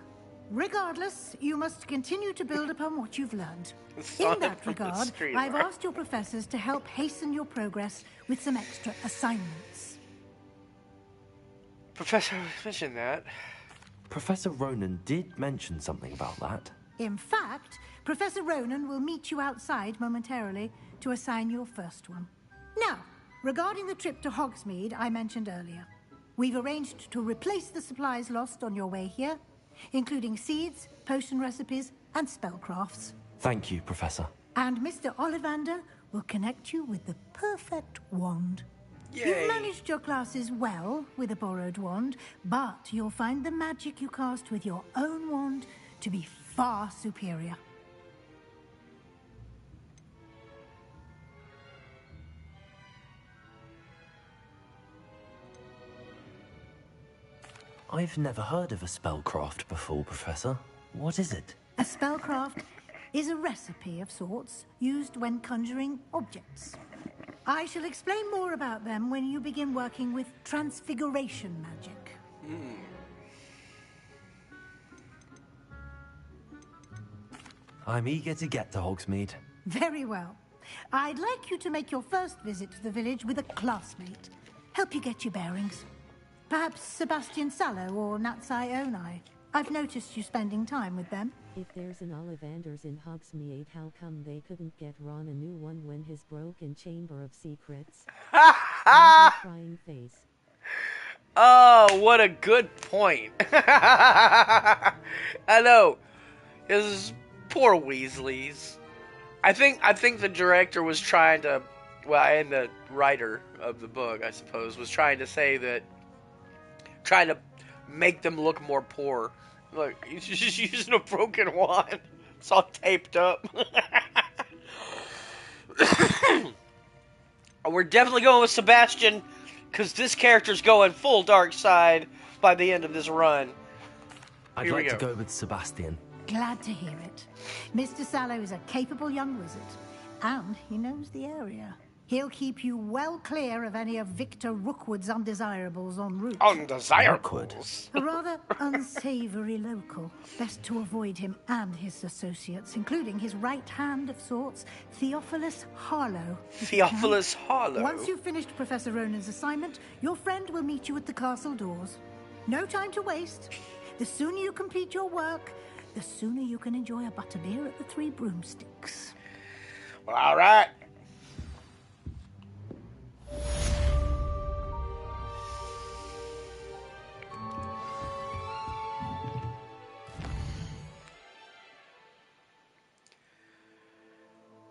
Regardless, you must continue to build upon what you've learned. In that regard, I've asked your professors to help hasten your progress with some extra assignments. Professor mentioned that. Professor Ronan did mention something about that. In fact, Professor Ronan will meet you outside momentarily to assign your first one. Now, regarding the trip to Hogsmeade I mentioned earlier, we've arranged to replace the supplies lost on your way here, including seeds, potion recipes, and spellcrafts. Thank you, Professor. And Mr. Ollivander will connect you with the perfect wand. Yay. You've managed your classes well with a borrowed wand, but you'll find the magic you cast with your own wand to be far superior. I've never heard of a spellcraft before, Professor. What is it? A spellcraft is a recipe of sorts used when conjuring objects. I shall explain more about them when you begin working with transfiguration magic. I'm eager to get to Hogsmeade. Very well. I'd like you to make your first visit to the village with a classmate. Help you get your bearings. Perhaps Sebastian Sallow or Natsai Onai. I've noticed you spending time with them. If there's an Ollivanders in Hogsmeade, how come they couldn't get Ron a new one when his broken Chamber of Secrets? Crying face. Oh, what a good point. I know. His poor Weasleys. I think the director was trying to, well, and the writer of the book, I suppose, was trying to say that, trying to make them look more poor. Look, he's just using a broken wand. It's all taped up. We're definitely going with Sebastian, because this character's going full dark side by the end of this run. I'd like to go with Sebastian. Glad to hear it. Mr. Sallow is a capable young wizard, and he knows the area. He'll keep you well clear of any of Victor Rookwood's undesirables en route. Undesirables? A rather unsavory local. Best to avoid him and his associates, including his right hand of sorts, Theophilus Harlow. Theophilus Harlow? Once you've finished Professor Ronan's assignment, your friend will meet you at the castle doors. No time to waste. The sooner you complete your work, the sooner you can enjoy a butterbeer at the Three Broomsticks. Well, all right.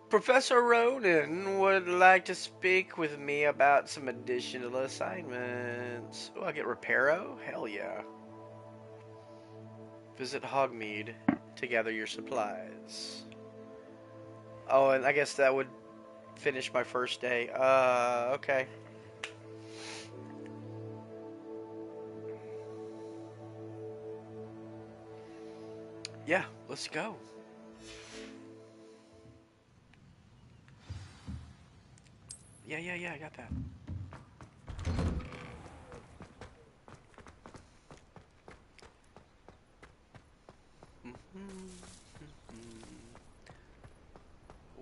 Professor Ronan would like to speak with me about some additional assignments. Oh, I get Reparo? Hell yeah. Visit Hogsmeade to gather your supplies. Oh, and I guess that would finish my first day. Okay. Yeah, let's go. Yeah, I got that.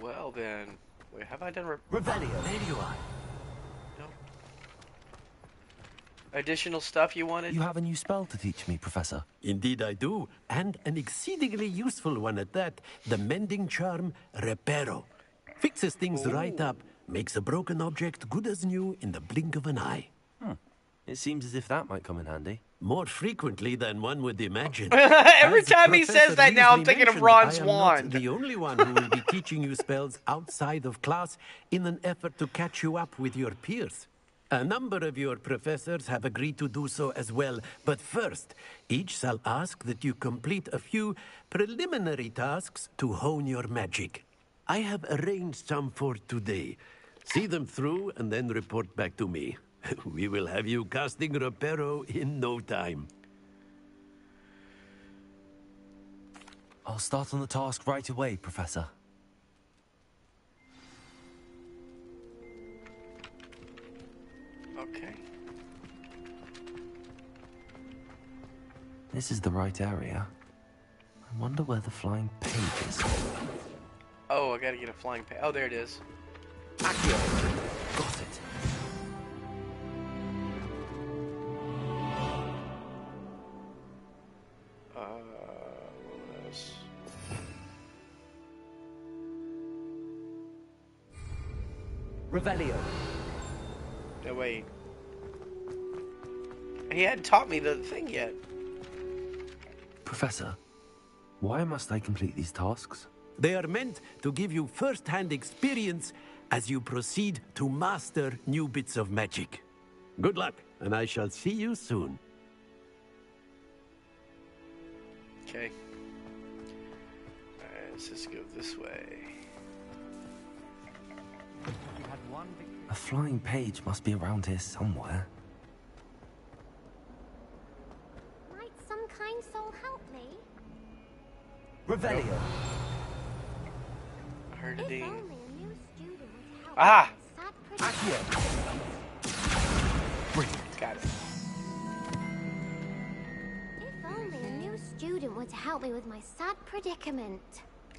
Well then, wait, have I done Revelio? There you are. No. Additional stuff you wanted? You have a new spell to teach me, Professor. Indeed I do, and an exceedingly useful one at that. The mending charm, Reparo. Fixes things right up, makes a broken object good as new in the blink of an eye. It seems as if that might come in handy. More frequently than one would imagine. Every As time he Professor says that now, I'm Weasley thinking of mentioned, Ron's I am wand. not the only one who will be teaching you spells outside of class in an effort to catch you up with your peers. A number of your professors have agreed to do so as well, but first, each shall ask that you complete a few preliminary tasks to hone your magic. I have arranged some for today. See them through and then report back to me. We will have you casting Reparo in no time. I'll start on the task right away, Professor. Okay. This is the right area. I wonder where the flying page is. Oh, I gotta get a flying page. Oh, there it is. Accio. Got it. What was... Revelio. No, wait. He hadn't taught me the thing yet. Professor, Why must I complete these tasks? They are meant to give you first-hand experience as you proceed to master new bits of magic. Good luck, and I shall see you soon. Okay. Alright, let's just go this way. A flying page must be around here somewhere. Might some kind soul help me? Revelio. Herding. Ah! Brilliant. Got it. If only a new student were to help me with my sad predicament.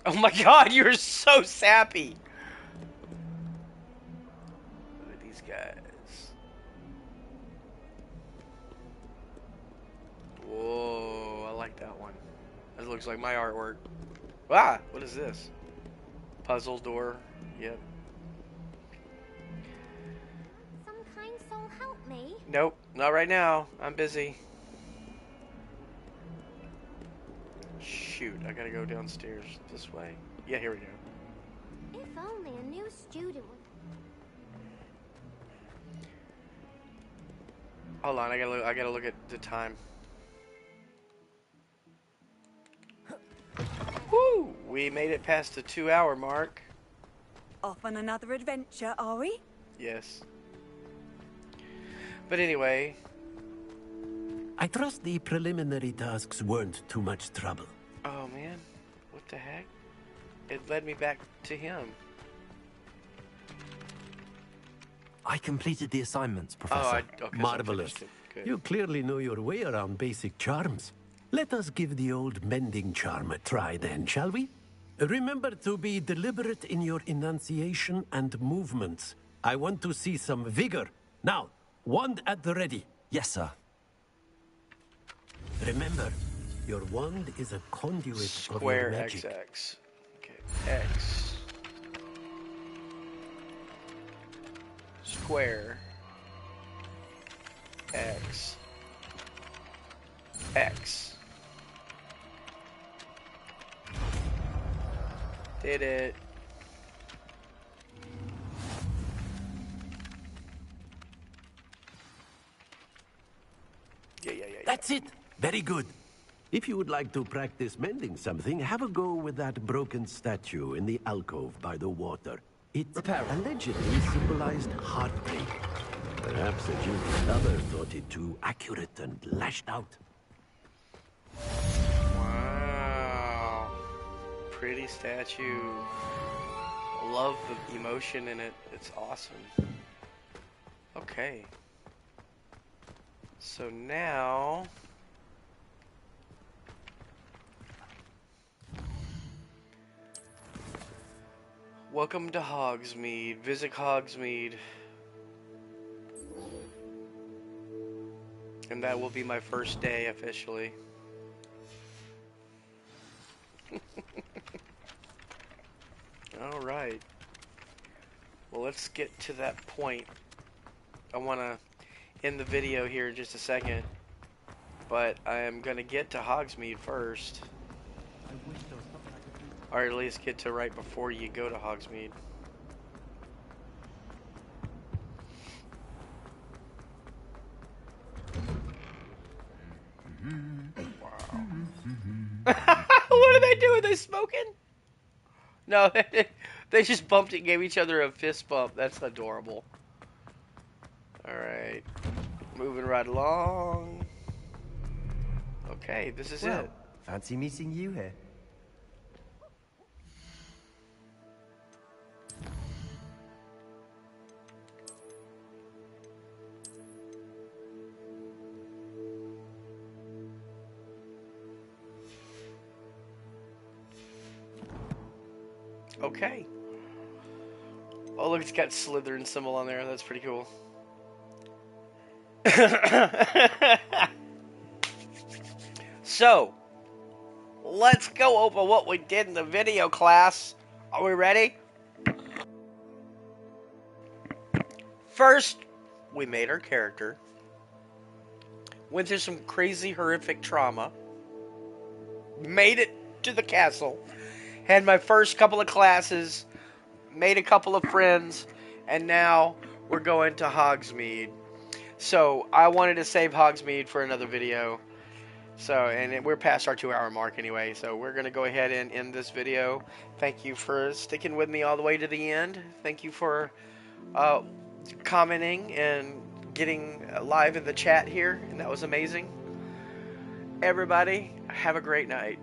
Oh my god, you're so sappy. Look at these guys. Whoa, I like that one. That looks like my artwork. Ah, what is this? Puzzle door. Yep. Some kind soul help me? Nope, not right now. I'm busy. Shoot, I gotta go downstairs this way. Yeah, here we go. If only a new student would... Hold on, I gotta look at the time. Woo! We made it past the 2-hour mark. Off on another adventure, are we? Yes. But anyway. I trust the preliminary tasks weren't too much trouble. Oh man, what the heck? It led me back to him. I completed the assignments, Professor. Okay, Marvelous. So good. You clearly know your way around basic charms. Let us give the old mending charm a try then, shall we? Remember to be deliberate in your enunciation and movements. I want to see some vigor. Now, wand at the ready. Yes, sir. Remember, your wand is a conduit Square of your magic. XX. Okay, X. Square. X. X. Did it. Yeah. That's it. Very good. If you would like to practice mending something, have a go with that broken statue in the alcove by the water. It allegedly symbolized heartbreak. Perhaps a jilted lover thought it too accurate and lashed out. Wow. Pretty statue. I love the emotion in it. It's awesome. Okay. So now... Welcome to Hogsmeade. Visit Hogsmeade. And that will be my first day officially. Alright. Well, let's get to that point. I want to end the video here in just a second. But I am going to get to Hogsmeade first. Or at least get to right before you go to Hogsmeade. Wow. What are they doing? They smoking? No, they just bumped and gave each other a fist bump. That's adorable. Alright. Moving right along. Okay, this is it. Fancy meeting you here. Okay. Oh, look, it's got Slytherin symbol on there. That's pretty cool. So, let's go over what we did in the video class. Are we ready? First, we made our character. Went through some crazy, horrific trauma. Made it to the castle, had my first couple of classes, made a couple of friends, and now we're going to Hogsmeade. So I wanted to save Hogsmeade for another video. So, and we're past our 2-hour mark anyway, so we're going to go ahead and end this video. Thank you for sticking with me all the way to the end. Thank you for commenting and getting live in the chat here, and that was amazing. Everybody, have a great night.